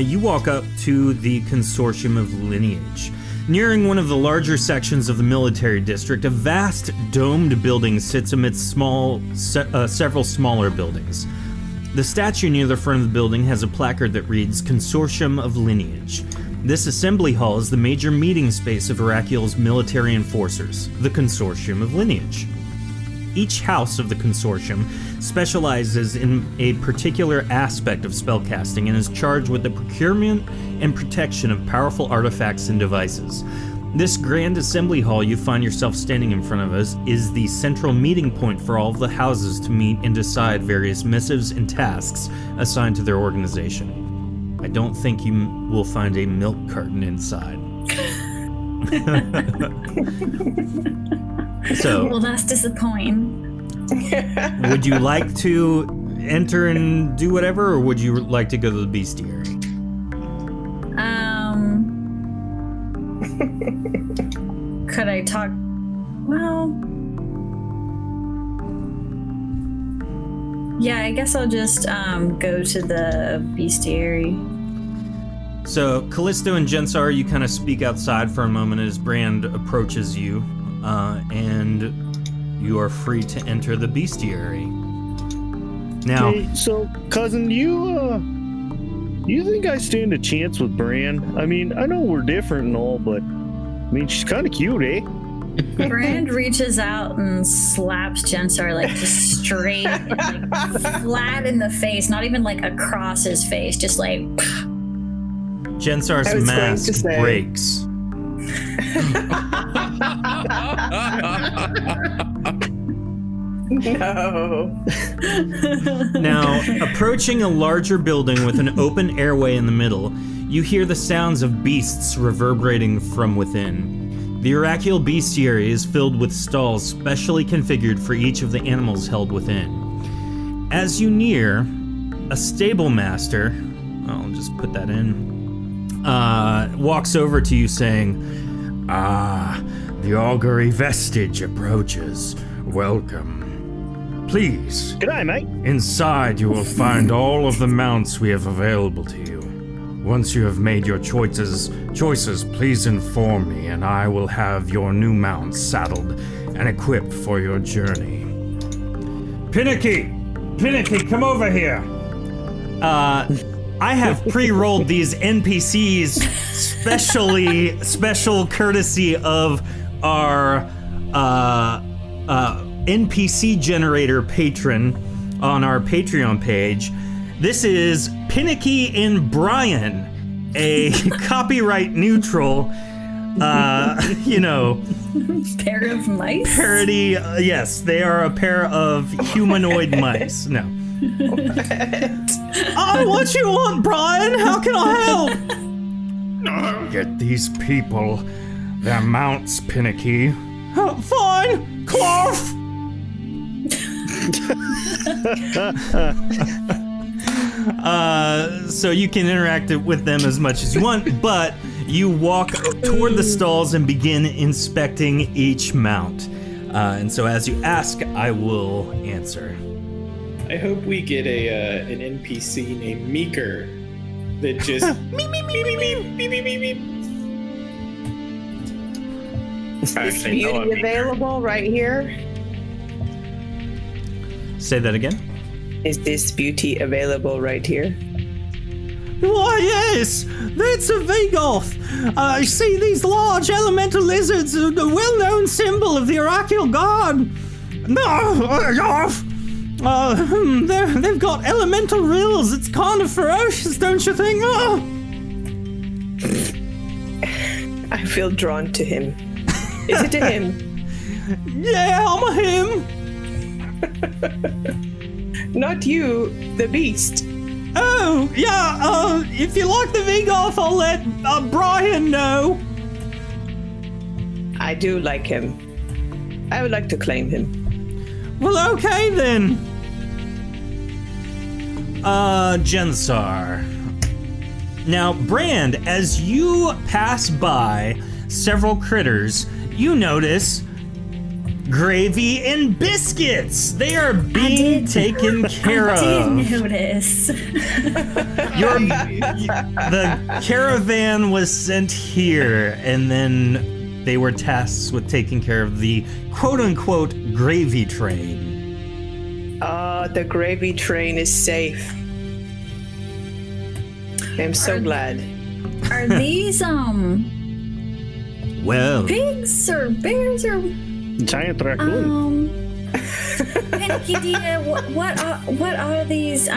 you walk up to the Consortium of Lineage. Nearing one of the larger sections of the military district, a vast domed building sits amidst several smaller buildings. The statue near the front of the building has a placard that reads Consortium of Lineage. This assembly hall is the major meeting space of Oracle's military enforcers, the Consortium of Lineage. Each house of the Consortium specializes in a particular aspect of spellcasting and is charged with the procurement and protection of powerful artifacts and devices. This grand assembly hall you find yourself standing in front of us is the central meeting point for all of the houses to meet and decide various missives and tasks assigned to their organization. I don't think you will find a milk carton inside. So, Well, that's disappointing. would you like to enter and do whatever, or would you like to go to the bestiary? Could I talk? Well, yeah, I guess I'll just go to the bestiary. So, Callisto and Jensar, you kind of speak outside for a moment as Brand approaches you, and you are free to enter the bestiary. Now, Hey, so, cousin, you think I stand a chance with Bran? I mean, I know we're different and all, but I mean, she's kind of cute, eh? Brand reaches out and slaps Jensar like just straight, and, like, flat in the face, not even like across his face, just like. Jensar's I was going to mask say. breaks. No. Now, approaching a larger building with an open airway in the middle, you hear the sounds of beasts reverberating from within. The oracular bestiary is filled with stalls specially configured for each of the animals held within. As you near, a stable master, I'll just put that in, walks over to you saying, "Ah, the augury vestige approaches. Welcome. Please, G'day, mate. inside you will find all of the mounts we have available to you. Once you have made your choices, please inform me and I will have your new mounts saddled and equipped for your journey. Pinnaky, come over here." I have pre-rolled these NPCs special courtesy of our NPC generator patron on our Patreon page. This is Pinnaky and Brian, a copyright neutral, Pair of mice? parody. Yes, they are a pair of humanoid mice. No. Oh, what you want, Brian? How can I help? Get these people their mounts, Pinnaky. Fine, Cloth. So you can interact with them as much as you want, but you walk toward the stalls and begin inspecting each mount. And so as you ask, I will answer. I hope we get an NPC named Meeker that just meep, meep, meep, meep, meep, meep, meep, meep. Is Actually, no, beauty available right here? Say that again. Is this beauty available right here? Why, yes, that's a Vigoth. You see, these large elemental lizards are a well-known symbol of the oracular god. They've got elemental rills. It's kind of ferocious, don't you think? Oh. I feel drawn to him. Is it to him? Yeah, I'm a him. Not you, the beast. Oh, yeah, if you like the Vigoth, I'll let Brian know. I do like him. I would like to claim him. Well, okay then. Jensar. Now, Brand, as you pass by several critters, you notice Gravy and Biscuits. They are being taken care I of. did notice. The caravan was sent here, and then they were tasked with taking care of the quote-unquote gravy train. The gravy train is safe. I'm so glad. Are these Well, pigs or bears or Giant raccoon. Panicky dear, what are these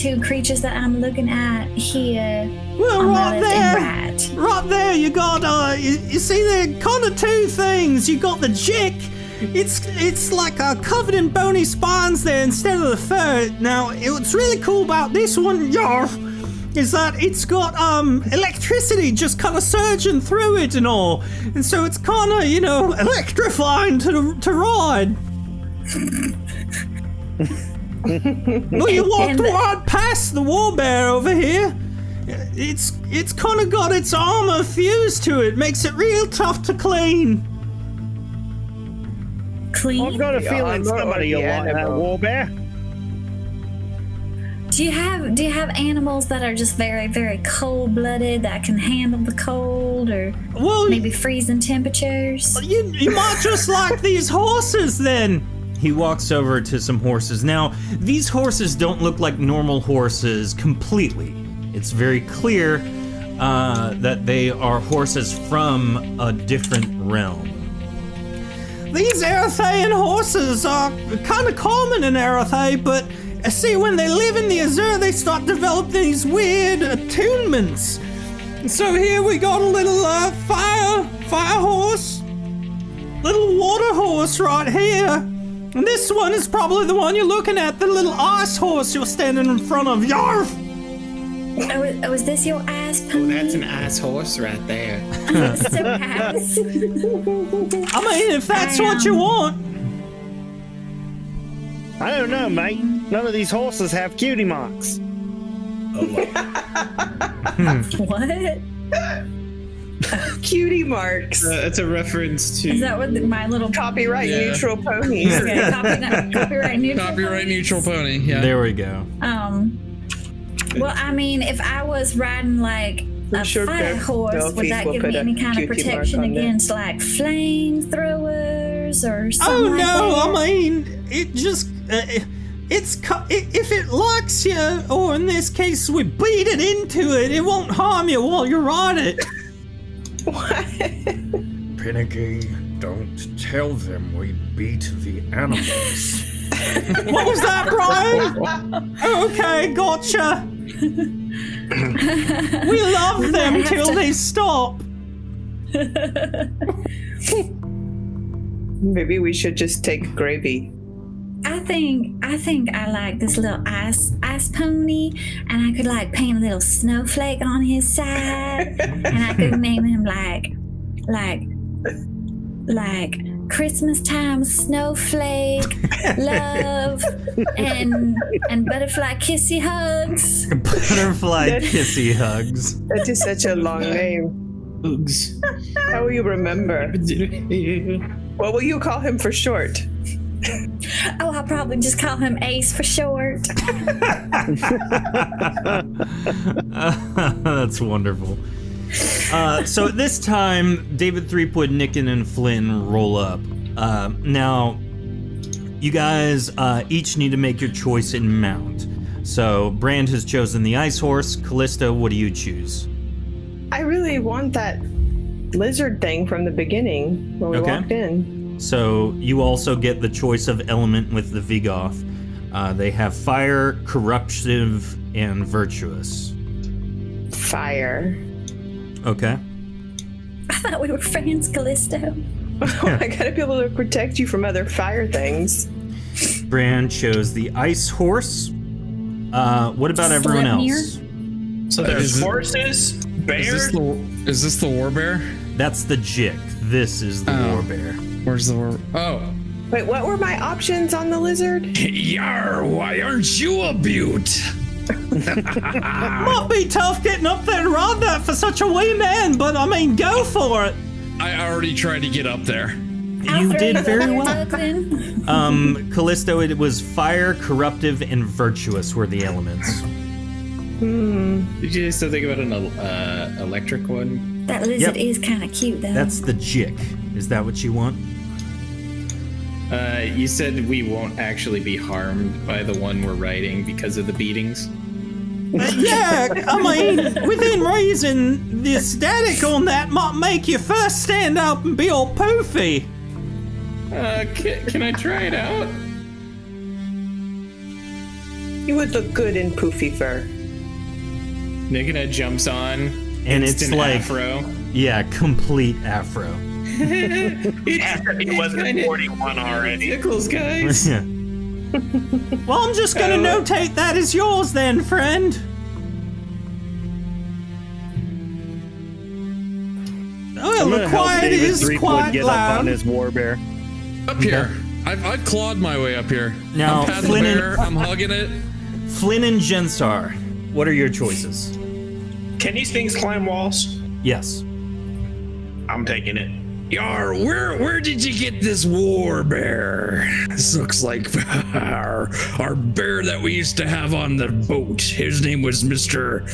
two creatures that I'm looking at here? well, on the right left there, and right. right there, you got you see there kind of two things. You got the jick. It's like covered in bony spines there instead of the fur. Now, what's really cool about this one, yarf, is that it's got electricity just kind of surging through it and all, and so it's kind of electrifying to ride. Well, you walked right past the warbear over here. It's kind of got its armor fused to it, makes it real tough to clean. Clean? I've got a feeling somebody will want that warbear. Do you have animals that are just very, very cold-blooded that can handle the cold, or maybe freezing temperatures? You might just like these horses then. He walks over to some horses. Now, these horses don't look like normal horses completely. It's very clear that they are horses from a different realm. these Erethian horses are kind of common in Erethay, but see, when they live in the Azure, they start developing these weird attunements. So here we got a little fire horse, little water horse right here. And this one is probably the one you're looking at, the little ice horse you're standing in front of. Yarf! Oh, is this your ass Oh, pony? that's an ass horse right there. So ass. I mean, if that's what you want. I don't know, mate. None of these horses have cutie marks. What? Cutie marks. That's a reference to. Is that what my little Copyright Yeah. neutral ponies. Okay, copyright neutral? Copyright neutral pony. Yeah. There we go. Well, I mean, if I was riding like a sure fire Bev horse, would Dolphins that will give put me a any kind of cutie mark protection on there. against like flamethrowers or something? Oh like no! that? I mean, it just if it likes you, or in this case, we beat it into it. It won't harm you while you're on it. What? Pinicky, don't tell them we beat the animals. What was that, Brian? Okay, gotcha. We love them till they stop. Maybe we should just take gravy. I think I like this little ice pony, and I could like paint a little snowflake on his side, and I could name him like Christmas time snowflake, love, and butterfly kissy hugs. Butterfly kissy hugs. That is such a long name. Oogs. How will you remember? What will you call him for short? Oh, I'll probably just call him Ace for short. That's wonderful. So at this time, David Threepwood, Nicken, and Flynn roll up. Now, you guys each need to make your choice in mount. So Brand has chosen the ice horse. Callista, what do you choose? I really want that lizard thing from the beginning when we Okay. walked in. So you also get the choice of element with the Vigoth. They have fire, corruptive, and virtuous. Fire. Okay. I thought we were friends, Callisto. I gotta be able to protect you from other fire things. Brand chose the ice horse. What about everyone Sleipnir? else? So there's Is it- horses, Is bears. this the war bear? That's the Jik. This is the Oh. war bear. Where's the war? Oh. Wait, what were my options on the lizard? Yar, why aren't you a beaut? Might be tough getting up there and ride that for such a wee man, but I mean, go for it. I already tried to get up there. You did very well. well. Callisto, it was fire, corruptive, and virtuous were the elements. Did you still think about an electric one? That lizard Yep. is kind of cute, though. That's the Jik. Is that what you want? You said we won't actually be harmed by the one we're riding because of the beatings. Yeah, I mean, within reason, the static on that might make you first stand up and be all poofy. Can I try it out? You would look good in poofy fur. Nikita jumps on. And it's instant like, afro. yeah, complete afro. He wasn't 41 already. Tickles, guys. Yeah. Well, I'm just gonna notate that as yours then, friend. Well, I'm the gonna help quiet David is Threepwood quite get up on loud. his war bear. Up here. I've clawed my way up here. Now, I'm patting Flynn the and- bear. I'm hugging it. Flynn and Jensar, what are your choices? Can these things climb walls? Yes. I'm taking it. Yar, where did you get this war bear? This looks like our bear that we used to have on the boat. His name was Mr.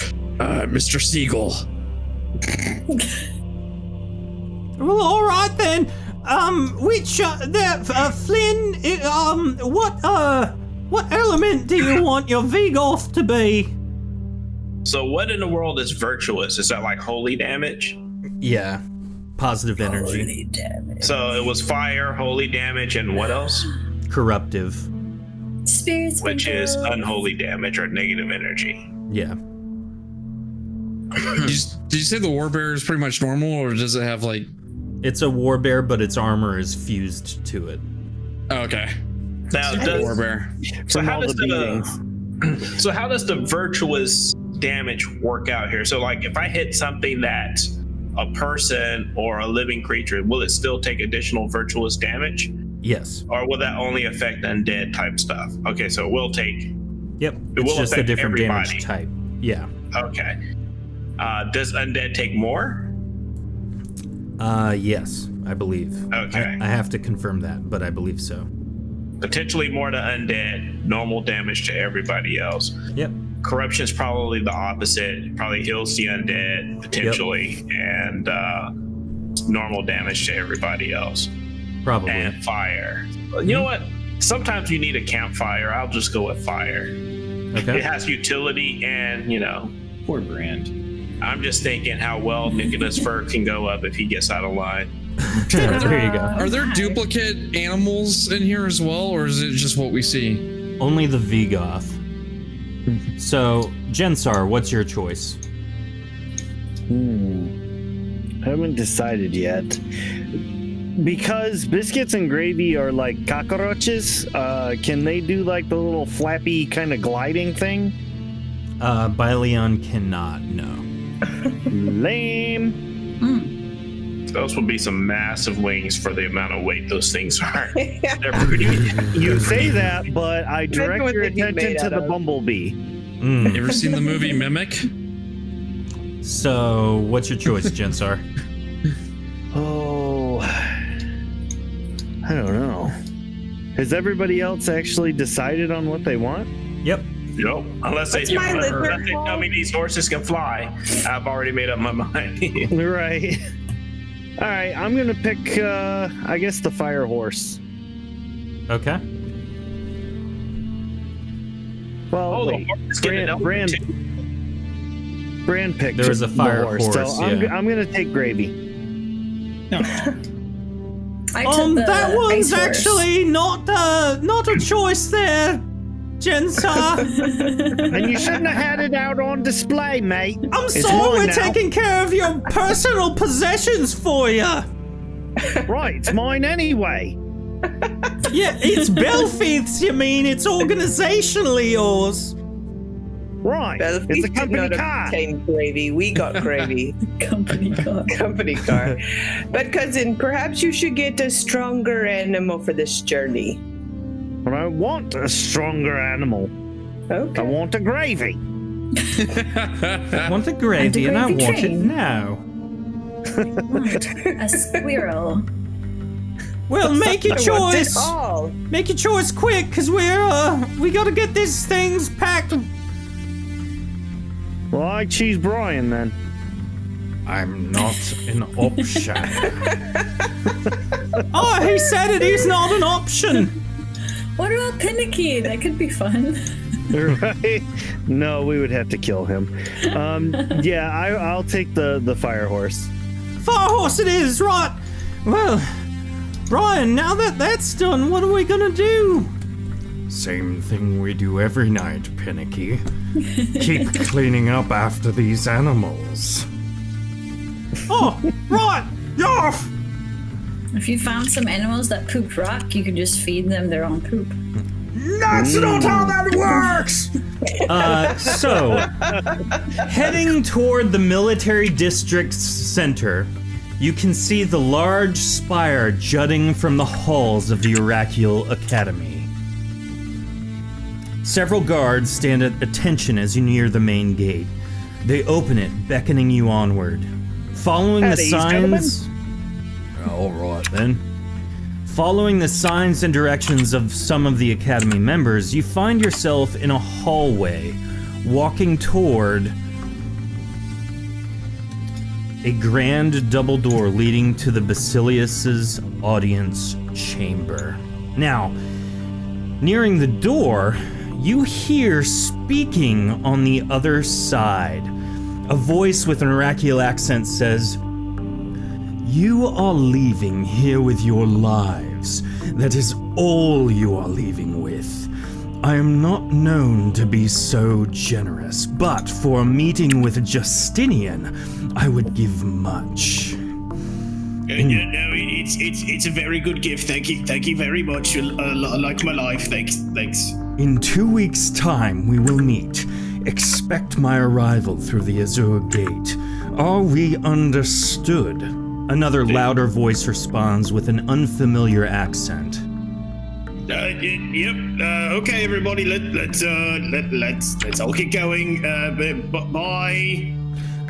Seagull. Well, all right then. Flynn, what element do you want your Vigoth to be? So what in the world is virtuous? Is that like holy damage? Yeah. Positive energy. Holy damage. So it was fire, holy damage, and what else? Corruptive. Spirits. Which is window. unholy damage or negative energy. Yeah. Did you say the warbearer is pretty much normal, or does it have like? It's a warbear, but its armor is fused to it. Oh, okay. Now, Warbearer. so From how all does the beatings. so how does the virtuous damage work out here? So like if I hit something that a person or a living creature, will it still take additional virtuous damage? Yes. Or will that only affect undead type stuff? Okay, so it will take. Yep. It It's will just a affect different everybody. damage type. Yeah. Okay. Does undead take more? Yes, I believe. Okay. I have to confirm that, but I believe so. Potentially more to undead, normal damage to everybody else. Yep. Corruption's probably the opposite. Probably heals the undead potentially, and normal damage to everybody else. Probably. And fire. You know what? Sometimes you need a campfire. I'll just go with fire. It Okay. has utility, and Poor Brand. I'm just thinking how well Nicholas Fur can go up if he gets out of line. There you go. Are there duplicate animals in here as well, or is it just what we see? Only the Vigoth. So, Jensar, what's your choice? I haven't decided yet. Because biscuits and gravy are like cockroaches, can they do like the little flappy kind of gliding thing? Byleon cannot, no. Lame. Those would be some massive wings for the amount of weight those things are. They're pretty. You say that, but I direct what your they'd be attention made to out the of. bumblebee. Mm. You ever seen the movie Mimic? So, what's your choice, Jensar? Oh, I don't know. Has everybody else actually decided on what they want? Yep. Nope. Unless they my lizard tell me these horses can fly, I've already made up my mind. Right. All right, I'm gonna pick, I guess, the fire horse. Okay. Well, Oh, the wait. horse is getting an Brand picked There was a the fire horse, horse, so yeah. I'm gonna take gravy. I took the that one's ice horse. actually not a choice there, Jensar. And you shouldn't have had it out on display, mate. I'm It's sorry mine we're now. taking care of your personal possessions for you. Right, it's mine anyway. Yeah, it's Belfield's, you mean? It's organizationally yours. Right, it's a company car. Contain gravy. We got gravy. Company car. Company car. But cousin, perhaps you should get a stronger animal for this journey. But I want a stronger animal. I Okay. want a gravy. I want a gravy and I gravy want it train. now. A squirrel. Well, make your I want it choice. all. Make your choice quick, cause we gotta get these things packed. Well, I choose Brian then. I'm not an option. Oh, he said it. He's not an option. What about Pinicky? That could be fun. Right? No, we would have to kill him. Yeah, I'll take the fire horse. Fire horse it is, right? Well, Brian, now that that's done, what are we gonna do? Same thing we do every night, Pinicky. Keep cleaning up after these animals. Oh, right. Yarf. If you found some animals that pooped rock, you could just feed them their own poop. That's not how that works! So, heading toward the military district's center, you can see the large spire jutting from the halls of the Oracle Academy. Several guards stand at attention as you near the main gate. They open it, beckoning you onward. Following At the ease, signs... All right, then. Following the signs and directions of some of the Academy members, you find yourself in a hallway, walking toward a grand double door leading to the Basilius's audience chamber. Now, nearing the door, you hear speaking on the other side. A voice with an oracular accent says, You are leaving here with your lives. That is all you are leaving with. I am not known to be so generous, but for a meeting with Justinian, I would give much. It's a very good gift. Thank you very much. Like my life. Thanks. In 2 weeks' time, we will meet. Expect my arrival through the Azure Gate. Are we understood? Another louder voice responds with an unfamiliar accent. Yep. Okay, everybody. Let's all get going. Bye.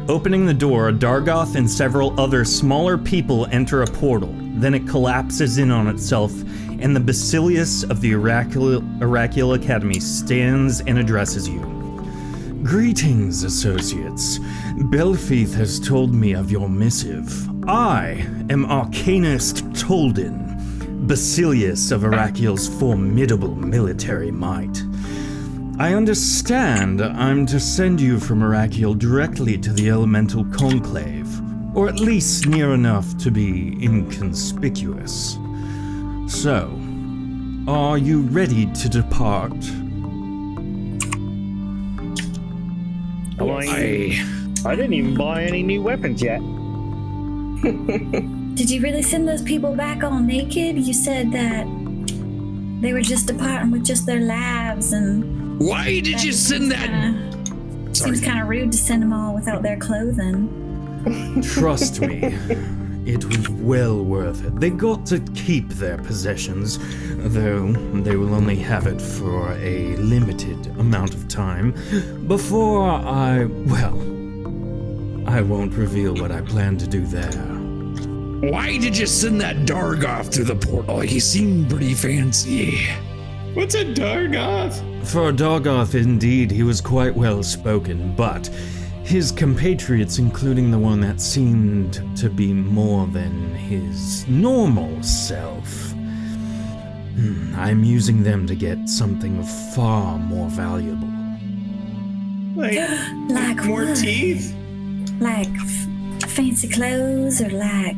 Opening the door, Dargoth and several other smaller people enter a portal. Then it collapses in on itself, and the Basilius of the Oracle Academy stands and addresses you. Greetings, associates. Belfith has told me of your missive. I am Arcanist Tolden, Basilius of Oracle's formidable military might. I understand I'm to send you from Oracle directly to the Elemental Conclave, or at least near enough to be inconspicuous. So, are you ready to depart? I didn't even buy any new weapons yet. Did you really send those people back all naked? You said that they were just departing with just their lives, and Why did you send that? Seems kind of rude to send them all without their clothing. Trust me, it was well worth it. They got to keep their possessions, though they will only have it for a limited amount of time before I won't reveal what I plan to do there. Why did you send that Dargoth through the portal? He seemed pretty fancy. What's a Dargoth? For a Dargoth, indeed, he was quite well spoken, but his compatriots, including the one that seemed to be more than his normal self, I'm using them to get something far more valuable. Like more what? teeth? Like fancy clothes, or like...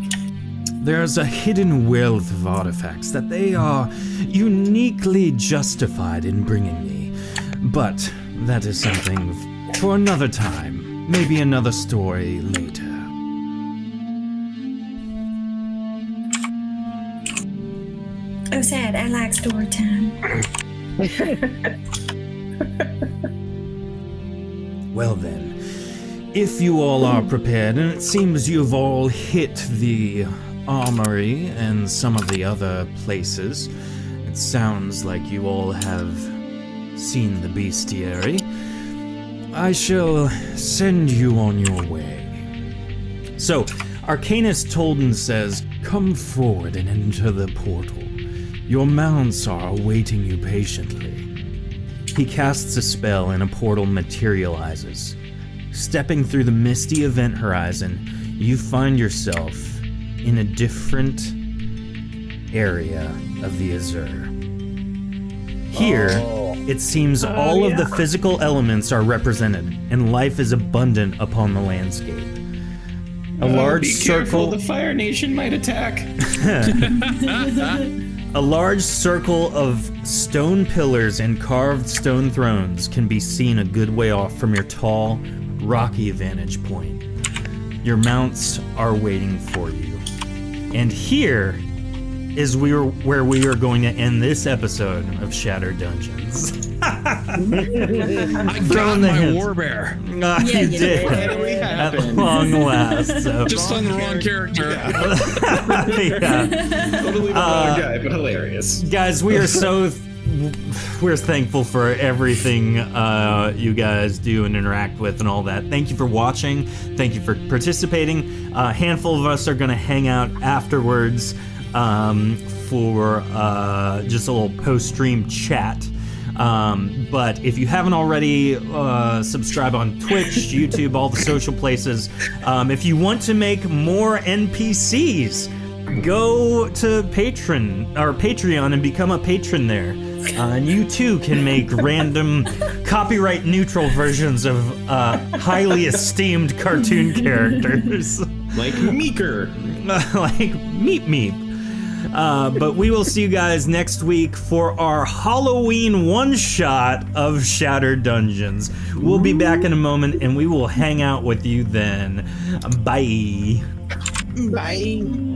There's a hidden wealth of artifacts that they are uniquely justified in bringing me. But that is something for another time. Maybe another story later. Oh, sad. I like story time. Well then, if you all are prepared, and it seems you've all hit the armory and some of the other places, it sounds like you all have seen the bestiary, I shall send you on your way. So, Arcanist Tolden says, Come forward and enter the portal. Your mounts are awaiting you patiently. he casts a spell and a portal materializes. Stepping through the misty event horizon, you find yourself in a different area of the Azure. Here, it seems all of the physical elements are represented, and life is abundant upon the landscape. A large Be circle. careful, the Fire Nation might attack. A large circle of stone pillars and carved stone thrones can be seen a good way off from your tall, rocky vantage point. Your mounts are waiting for you. And here is where we are going to end this episode of Shattered Dungeons. I Throwing got the my hints. warbear. Yeah, You you did. did. Finally At happened. long last. So. Just on the wrong character. Yeah. Totally the wrong guy, but hilarious. Guys, we are we're thankful for everything you guys do and interact with and all that. Thank you for watching. Thank you for participating. A handful of us are going to hang out afterwards for just a little post-stream chat. But if you haven't already, subscribe on Twitch, YouTube, all the social places. If you want to make more NPCs, go to Patreon and become a patron there. And you too can make random copyright neutral versions of highly esteemed cartoon characters. Like Meeker. Like meep meep. But we will see you guys next week for our Halloween one-shot of Shattered Dungeons. We'll be back in a moment, and we will hang out with you then. Bye. Bye.